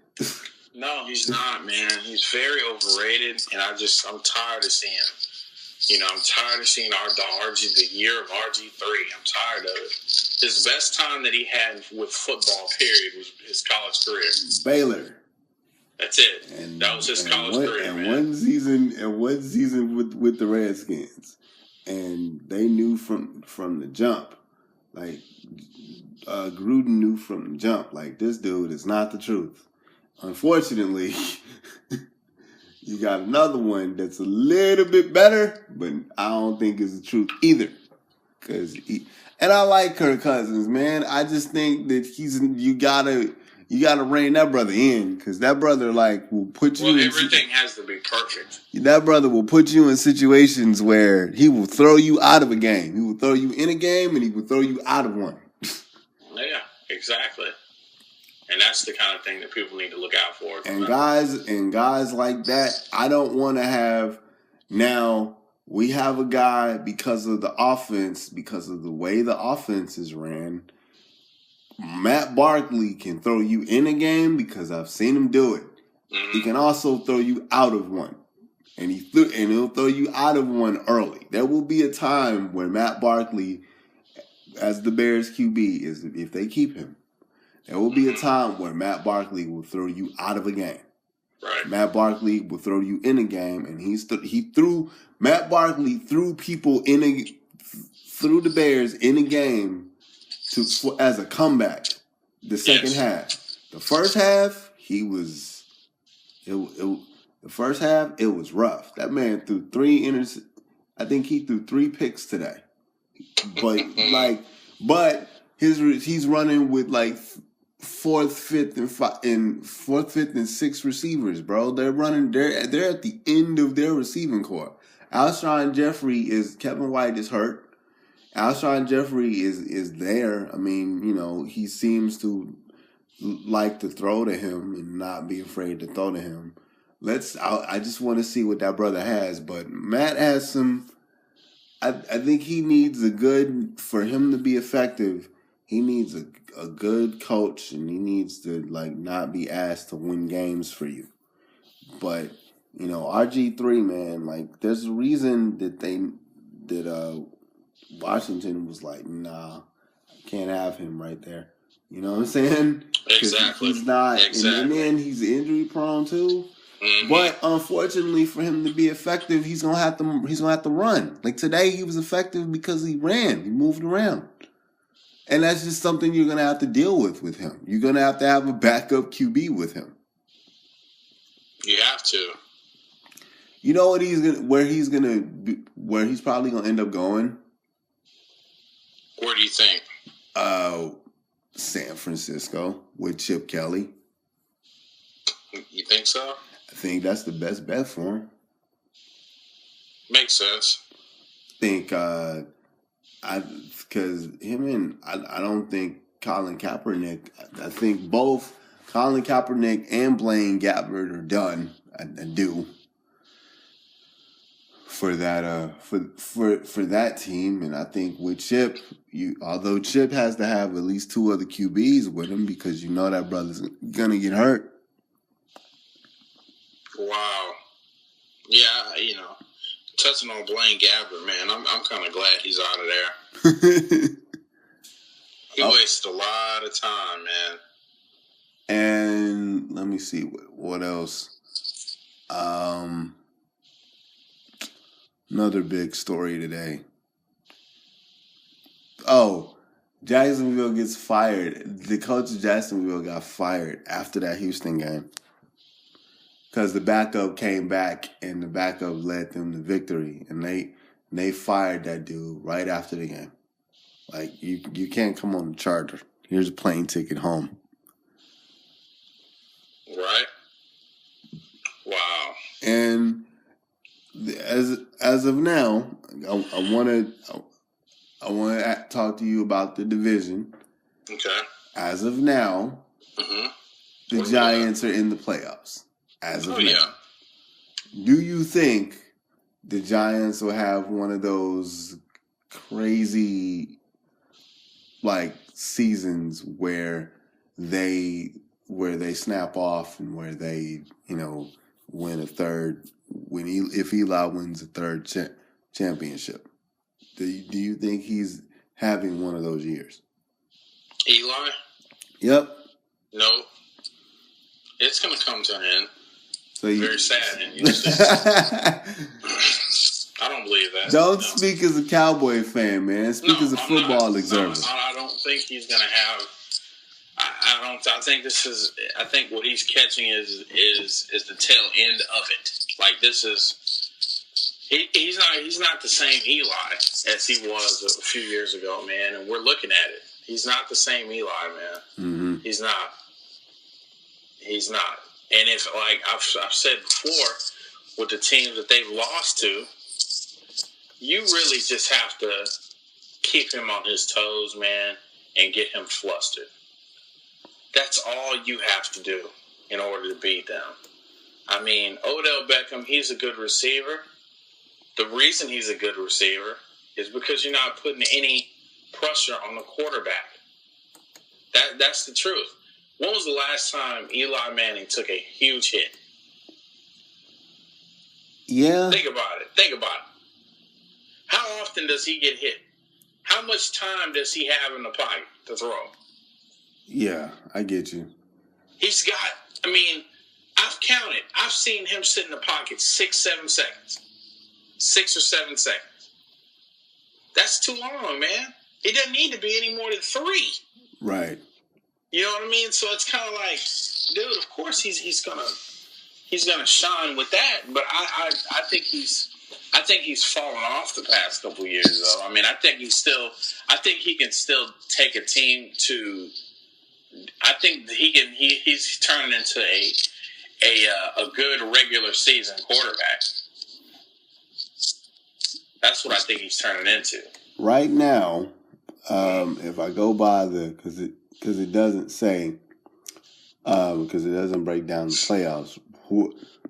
No, he's not, man. He's very overrated, and I'm tired of seeing him. I'm tired of seeing the year of RG3. I'm tired of it. His best time that he had with football, period, was his college career. Baylor. That's it. And that was his college career, and man. One season with the Redskins. And they knew from the jump. Like, Gruden knew from the jump. Like, this dude is not the truth. Unfortunately, you got another one that's a little bit better, but I don't think it's the truth either. And I like Kirk Cousins, man. I just think that you gotta rein that brother in, because that brother will put you. Well, everything has to be perfect. That brother will put you in situations where he will throw you out of a game. He will throw you in a game, and he will throw you out of one. Yeah, exactly. And that's the kind of thing that people need to look out for. And guys like that, I don't want to have. Now, we have a guy, because of the offense, because of the way the offense is ran, Matt Barkley can throw you in a game, because I've seen him do it. Mm-hmm. He can also throw you out of one. And he'll throw you out of one early. There will be a time where Matt Barkley, as the Bears QB, if they keep him, there will be a time where Matt Barkley will throw you out of a game. Right. Matt Barkley will throw you in a game, and Matt Barkley threw people threw the Bears in a game as a comeback. The second half, the first half, the first half it was rough. That man threw I think he threw 3 picks today, but he's running with like fourth, fifth, and sixth receivers, bro. They're running. They're at the end of their receiving core. Alshon Jeffrey Kevin White is hurt. Alshon Jeffrey is there. I mean, he seems to like to throw to him and not be afraid to throw to him. I just want to see what that brother has. But Matt has some. I think he needs for him to be effective. He needs a good coach, and he needs to not be asked to win games for you. But RG3, man, there's a reason that Washington was like, nah, I can't have him right there. You know what I'm saying? Exactly. He's not, and then he's injury prone too. Mm-hmm. But unfortunately, for him to be effective, he's gonna have to run. Like today, he was effective because he ran. He moved around, and that's just something you're gonna have to deal with him. You're gonna have a backup QB with him. You have to. You know what where he's probably gonna end up going? Where do you think? San Francisco with Chip Kelly. You think so? I think that's the best bet for him. Makes sense. Because I don't think Colin Kaepernick. I think both Colin Kaepernick and Blaine Gabbert are done. I do for that for that team, and I think with Chip, although Chip has to have at least 2 other QBs with him because that brother's gonna get hurt. Wow. Yeah, touching on Blaine Gabbert, man, I'm kind of glad he's out of there. He wasted a lot of time, man. And let me see what else. Another big story today. Oh, Jacksonville gets fired. The coach of Jacksonville got fired after that Houston game. Because the backup came back and the backup led them to victory. And they fired that dude right after the game. Like, you can't come on the charter. Here's a plane ticket home. Right. Wow. And as of now, I want to talk to you about the division. Okay. As of now, the Giants are in the playoffs. As of now. Yeah. Do you think the Giants will have one of those crazy seasons where they snap off and where they win if Eli wins a third championship? Do you think he's having one of those years? Eli? Yep. No. It's going to come to an end. Very sad. I don't believe that. Don't speak as a Cowboy fan, man. Speak as a football observer. I don't think he's going to have. I think this is. I think what he's catching is the tail end of it. Like this is. He's not the same Eli as he was a few years ago, man. And we're looking at it. He's not the same Eli, man. Mm-hmm. He's not. He's not. And if, like I've said before, with the teams that they've lost to, you really just have to keep him on his toes, man, and get him flustered. That's all you have to do in order to beat them. I mean, Odell Beckham, he's a good receiver. The reason he's a good receiver is because you're not putting any pressure on the quarterback. That's the truth. When was the last time Eli Manning took a huge hit? Yeah. Think about it. How often does he get hit? How much time does he have in the pocket to throw? Yeah, I get you. He's got, I mean, I've counted. I've seen him sit in the pocket 6 or 7 seconds. That's too long, man. It doesn't need to be any more than 3. Right. You know what I mean? So it's kind of like, dude, of course he's gonna shine with that. But I think he's fallen off the past couple of years, though. I mean, I think he can still take a team to. I think he's turning into a good regular season quarterback. That's what I think he's turning into. Right now, if I go by because it doesn't say, because it doesn't break down the playoffs,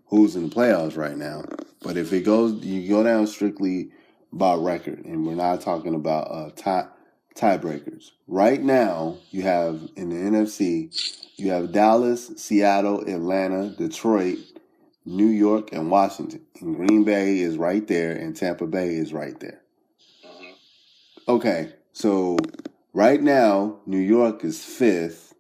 who's in the playoffs right now. But if you go down strictly by record, and we're not talking about tiebreakers. Right now, you have in the NFC, you have Dallas, Seattle, Atlanta, Detroit, New York, and Washington. And Green Bay is right there, and Tampa Bay is right there. Okay, so right now, New York is 5th.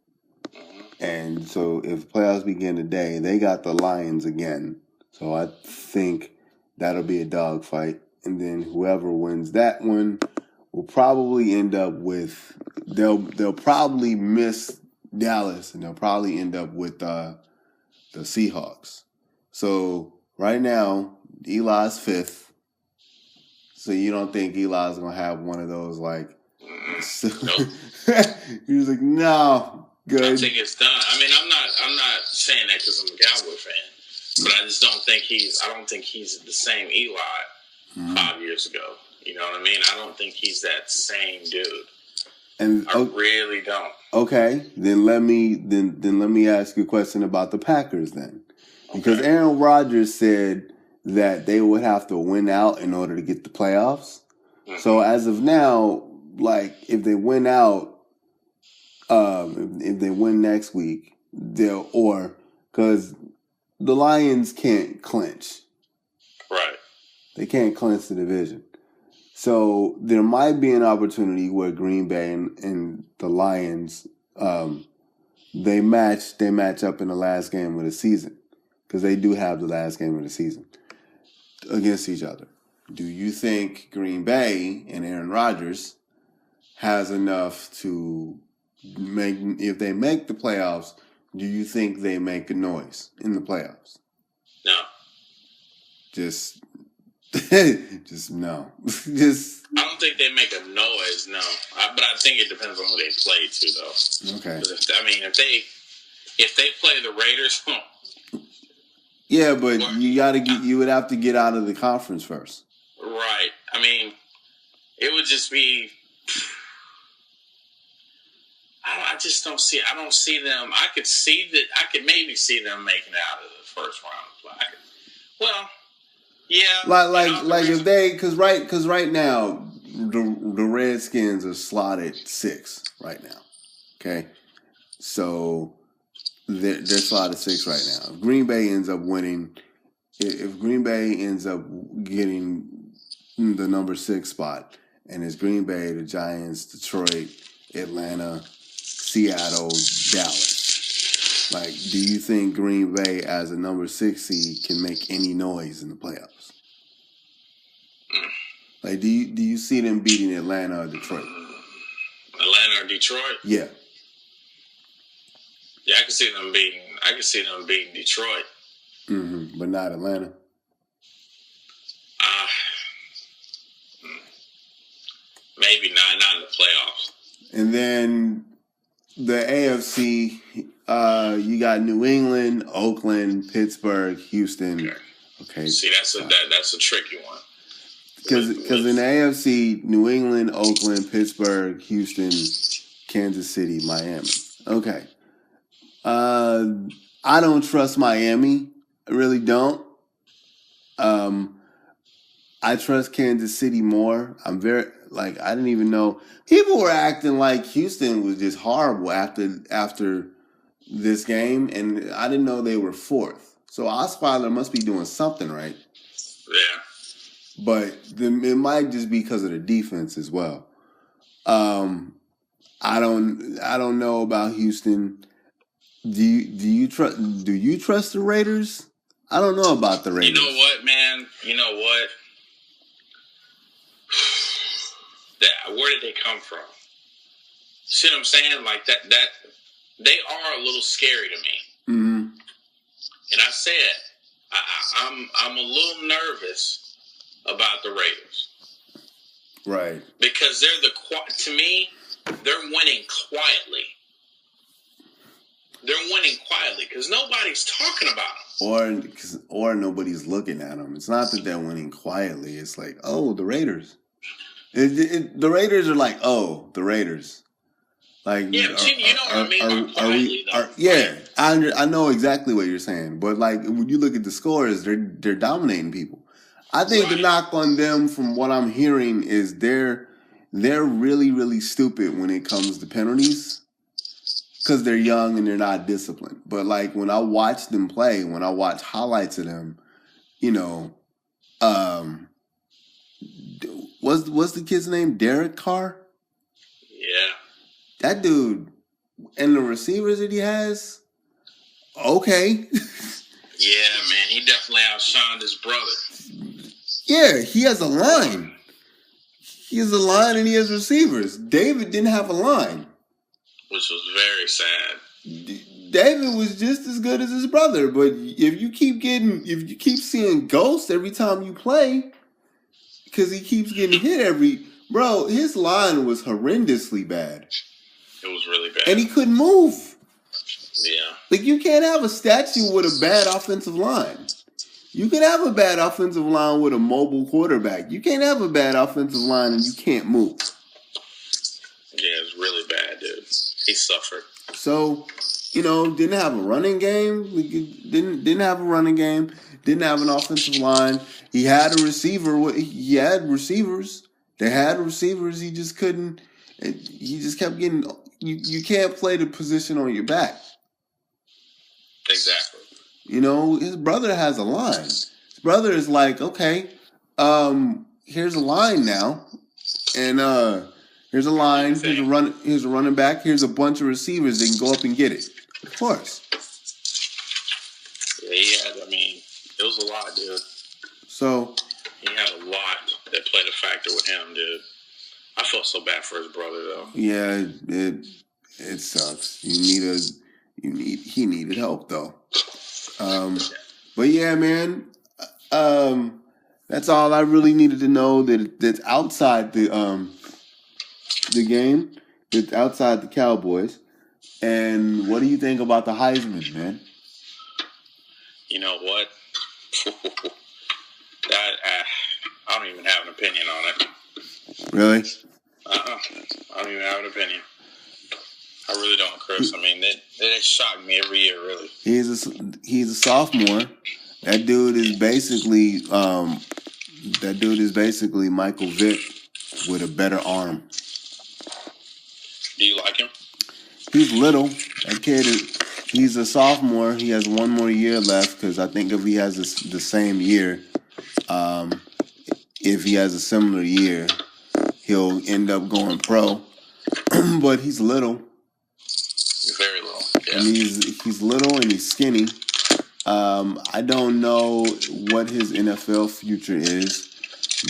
And so if the playoffs begin today, they got the Lions again. So I think that'll be a dogfight. And then whoever wins that one will probably end up with they'll probably miss Dallas, and they'll probably end up with the Seahawks. So right now, Eli's 5th. So you don't think Eli's gonna have one of those like? Nope. He was like, no, good. I think it's done. I mean, I'm not saying that because I'm a Cowboy fan, but I just don't think he's the same Eli 5 years ago. You know what I mean? I don't think he's that same dude. And I really don't. Okay, then let me ask you a question about the Packers then, because Aaron Rodgers said that they would have to win out in order to get the playoffs. Mm-hmm. So as of now, like if they win out, if they win next week, because the Lions can't clinch. Right. They can't clinch the division. So there might be an opportunity where Green Bay and the Lions, they match up in the last game of the season, because they do have the last game of the season against each other. Do you think Green Bay and Aaron Rodgers has enough to if they make the playoffs, do you think they make a noise in the playoffs? No. Just no. I don't think they make a noise, no. But I think it depends on who they play to, though. Okay. If they play the Raiders, yeah, but you would have to get out of the conference first. Right. I mean, it would just be. I just don't see. I don't see them. I could maybe see them making it out of the first round. Yeah. Like if they, because right now the Redskins are slotted 6 right now. Okay, so they're slotted 6 right now. If Green Bay ends up winning, if Green Bay ends up getting the number 6 spot, and it's Green Bay, the Giants, Detroit, Atlanta, Seattle, Dallas. Like, do you think Green Bay as a number 6 seed can make any noise in the playoffs? Like, do you see them beating Atlanta or Detroit? Atlanta or Detroit? Yeah. Yeah, I can see them beating Detroit. Mm-hmm. But not Atlanta. Maybe not in the playoffs. And then the AFC, you got New England, Oakland, Pittsburgh, Houston. Okay. See, that's a tricky one. Because in the AFC, New England, Oakland, Pittsburgh, Houston, Kansas City, Miami. Okay. I don't trust Miami. I really don't. I trust Kansas City more. I didn't even know. People were acting like Houston was just horrible after this game, and I didn't know they were 4th. So Osweiler must be doing something right. Yeah. But it might just be because of the defense as well. I don't know about Houston. Do you trust the Raiders? I don't know about the Raiders. You know what, man? You know what? Where did they come from? See what I'm saying? Like that they are a little scary to me. Mm-hmm. And I said, I'm a little nervous about the Raiders. Right. Because to me, they're winning quietly. They're winning quietly because nobody's talking about them. Or nobody's looking at them. It's not that they're winning quietly. It's like, oh, the Raiders. The Raiders are like, oh, the Raiders. Like, yeah, but you know what I mean by quietly, though. Yeah, I know exactly what you're saying. But like when you look at the scores, they're dominating people. I think the knock on them, from what I'm hearing, is they're really, really stupid when it comes to penalties because they're young and they're not disciplined. But like when I watch them play, when I watch highlights of them, you know, what's the kid's name? Derek Carr? Yeah. That dude and the receivers that he has, okay. Yeah, man, he definitely outshined his brother. Yeah, he has a line. He has a line and he has receivers. David didn't have a line. Which was very sad. David was just as good as his brother, but if you keep seeing ghosts every time you play, because he keeps getting hit his line was horrendously bad. It was really bad. And he couldn't move. Yeah. Like, you can't have a statue with a bad offensive line. You can have a bad offensive line with a mobile quarterback. You can't have a bad offensive line and you can't move. Yeah, it's really bad, dude. He suffered. So, didn't have a running game. Didn't have a running game. Didn't have an offensive line. He had a receiver. He had receivers. They had receivers. He just couldn't. He just kept getting. You can't play the position on your back. Exactly. His brother has a line. His brother is like, okay, here's a line now, and here's a line. Here's a running back. Here's a bunch of receivers that can go up and get it. Of course. Yeah, it was a lot, dude. So he had a lot that played a factor with him, dude. I felt so bad for his brother, though. Yeah, it sucks. He needed help, though. But yeah, man. That's all I really needed to know. That's outside the game. That's outside the Cowboys. And what do you think about the Heisman, man? You know what? I don't even have an opinion on it. Really? I don't even have an opinion. I really don't, Chris. They shock me every year, really. He's a sophomore. That dude is basically Michael Vick with a better arm. Do you like him? He's little. That kid he's a sophomore. He has one more year left because I think if he has the same year, if he has a similar year, he'll end up going pro. But he's little. Very little. Yeah. And he's little and he's skinny. I don't know what his NFL future is,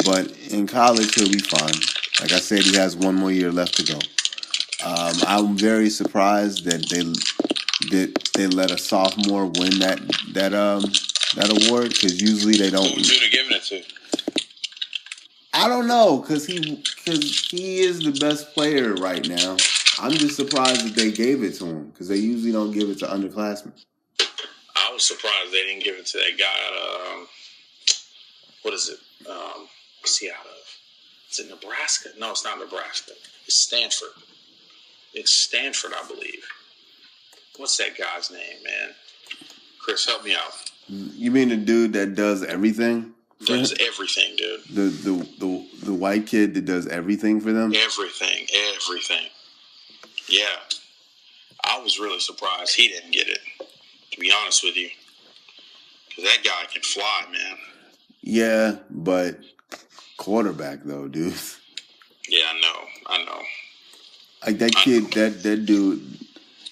but in college he'll be fine. Like I said, he has one more year left to go. I'm very surprised that they let a sophomore win that award, because usually they don't. Who would you have given it to? I don't know, because he is the best player right now. I'm just surprised that they gave it to him, because they usually don't give it to underclassmen. I was surprised they didn't give it to that guy. What is it? What's he out of? Is it Nebraska? No, it's not Nebraska. It's Stanford. It's Stanford, I believe. What's that guy's name, man? Chris, help me out. You mean the dude that does everything? Does everything, dude. The white kid that does everything for them? Everything. Yeah. I was really surprised he didn't get it, to be honest with you. Because that guy can fly, man. Yeah, but quarterback, though, dude. Yeah, I know. Like that kid, that dude,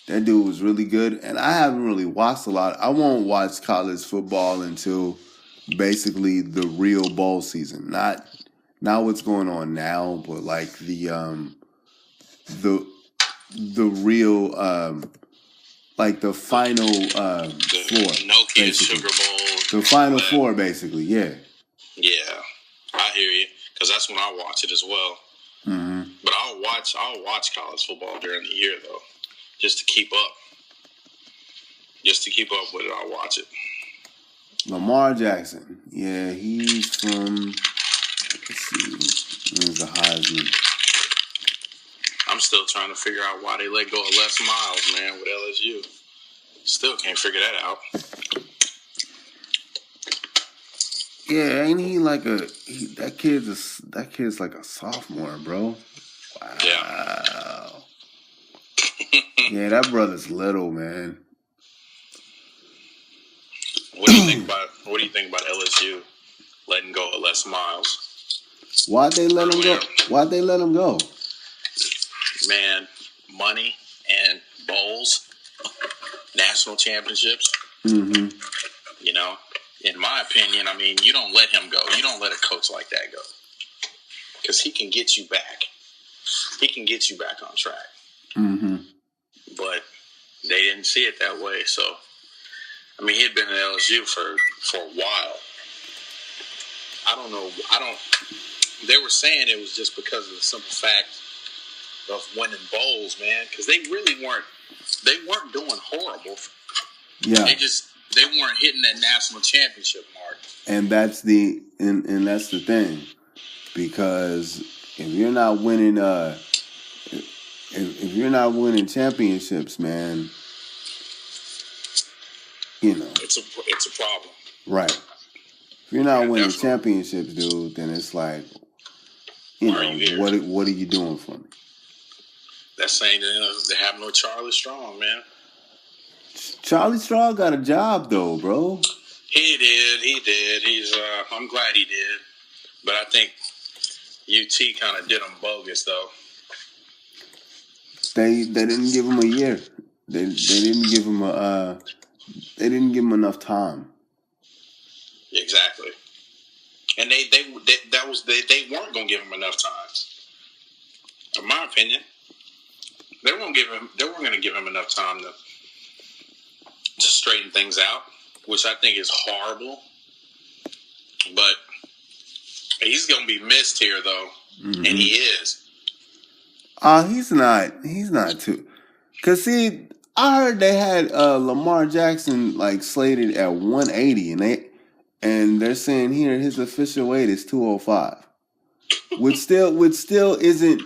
That dude was really good, and I haven't really watched a lot. I won't watch college football until basically the real bowl season. Not what's going on now, but like the real like the final four. No kids basically. Sugar Bowl. The final four, basically. Yeah. Yeah, I hear you, because that's when I watch it as well. Mm-hmm. But I'll watch college football during the year though, just to keep up. Just to keep up with it, I'll watch it. Lamar Jackson. Yeah, he's from. Let's see. He's the Heisman. I'm still trying to figure out why they let go of Les Miles, man, with LSU. Still can't figure that out. Yeah, ain't he like that kid's like a sophomore, bro. Wow. Yeah. Yeah, that brother's little, man. What do you think about LSU letting go of Les Miles? Why'd they let him go? Why'd they let him go? Man, money and bowls, national championships. Mm-hmm. You know, in my opinion, I mean, you don't let him go. You don't let a coach like that go, because he can get you back. He can get you back on track. Mm-hmm. But they didn't see it that way. So, I mean, he had been at LSU for a while. They were saying it was just because of the simple fact of winning bowls, man, because they really weren't doing horrible. Yeah. They weren't hitting that national championship mark. And that's the thing, because if you're not winning if you're not winning championships, man, you know, it's a problem. Right. If you're not winning championships, dude, then it's like, you know, what are you doing for me? That's saying they have no Charlie Strong, man. Charlie Strong got a job though, bro. He did. He's I'm glad he did. But I think UT kind of did him bogus though. They didn't give him a year. They didn't give him enough time. Exactly. And they weren't gonna give him enough time. In my opinion, they weren't gonna give him enough time to straighten things out, which I think is horrible. But he's gonna be missed here, though, and he is. He's not too. Cause see, I heard they had Lamar Jackson like slated at 180, and they're saying here his official weight is 205, which still isn't.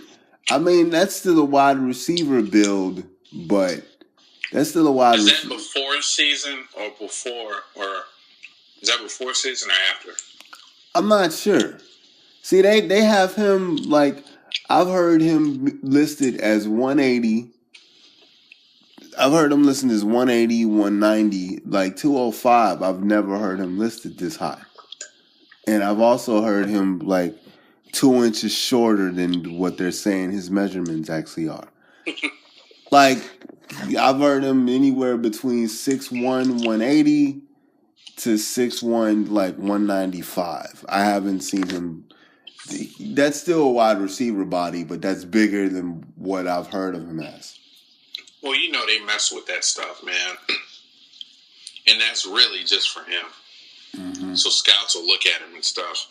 I mean, that's still a wide receiver build, but that's still a wide receiver. Is that before season or is that before season or after? I'm not sure. See, they have him like, I've heard him listed as 180. I've heard him listed as 180, 190, like 205. I've never heard him listed this high. And I've also heard him like 2 inches shorter than what they're saying his measurements actually are. Like, I've heard him anywhere between 6'1", 180 to 6'1", like 195. I haven't seen him. That's still a wide receiver body, but that's bigger than what I've heard of him as. Well, you know they mess with that stuff, man. And that's really just for him. Mm-hmm. So scouts will look at him and stuff.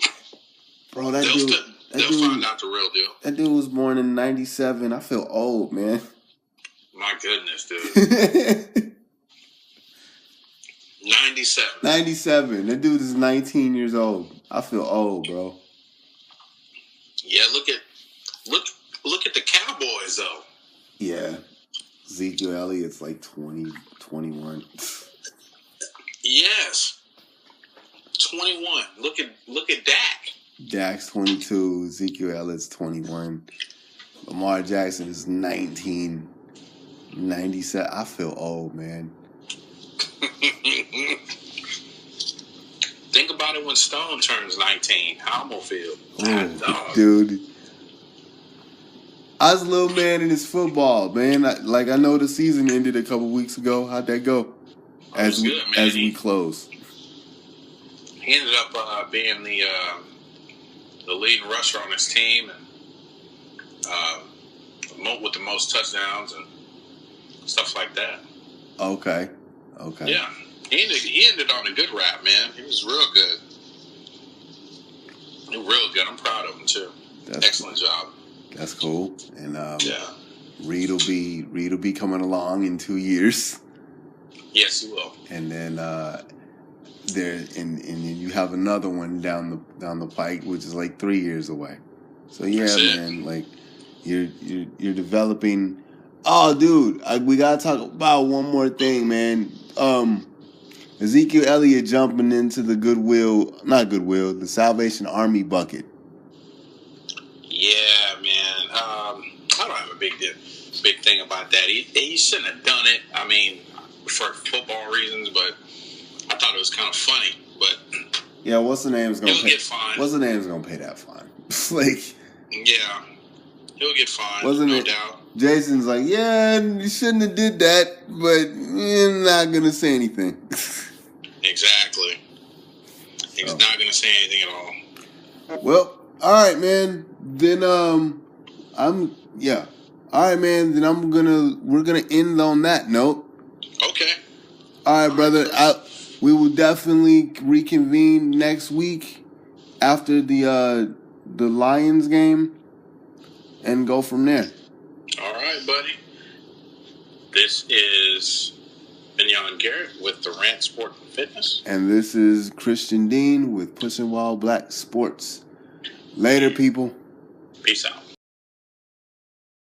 Bro, they'll find out the real deal. That dude was born in 97. I feel old, man. My goodness, dude. 97. 97. That dude is 19 years old. I feel old, bro. Yeah, look at the Cowboys though. Yeah. Ezekiel Elliott's like 20, 21. Yes. 21. Look at Dak. Dak's 22. Ezekiel Elliott's 21. Lamar Jackson is 19. 97. I feel old, man. Think about it when Stone turns 19. How I'm gonna feel. Dude. I was a little man in this football, man. I know the season ended a couple weeks ago. How'd that go? As we close. He ended up being the leading rusher on his team, and with the most touchdowns and stuff like that. Okay. Yeah, he ended on a good rap, man. He was real good. Real good. I'm proud of him too. Excellent job. That's cool. And Reed will be coming along in 2 years. Yes, he will. And then then you have another one down the pike, which is like 3 years away. So yeah, man, like you're developing. Oh, dude, we gotta talk about one more thing, man. Ezekiel Elliott jumping into the the Salvation Army bucket. Yeah, man. I don't have a big thing about that. He shouldn't have done it. I mean, for football reasons, but I thought it was kind of funny. But yeah, what's the name's gonna get fined. What's the name's gonna pay that fine? Like, yeah, he'll get fined. No doubt. Jason's like, yeah, you shouldn't have did that, but I'm not gonna say anything. Exactly. He's not gonna say anything at all. Well, all right, man. Then all right, man. Then we're gonna end on that note. Okay. All right, brother. We will definitely reconvene next week after the Lions game and go from there. All right, buddy. This is Minyon Garrett with the Rant Sport and Fitness. And this is Christian Dean with Pushing Wild Black Sports. Later, people. Peace out.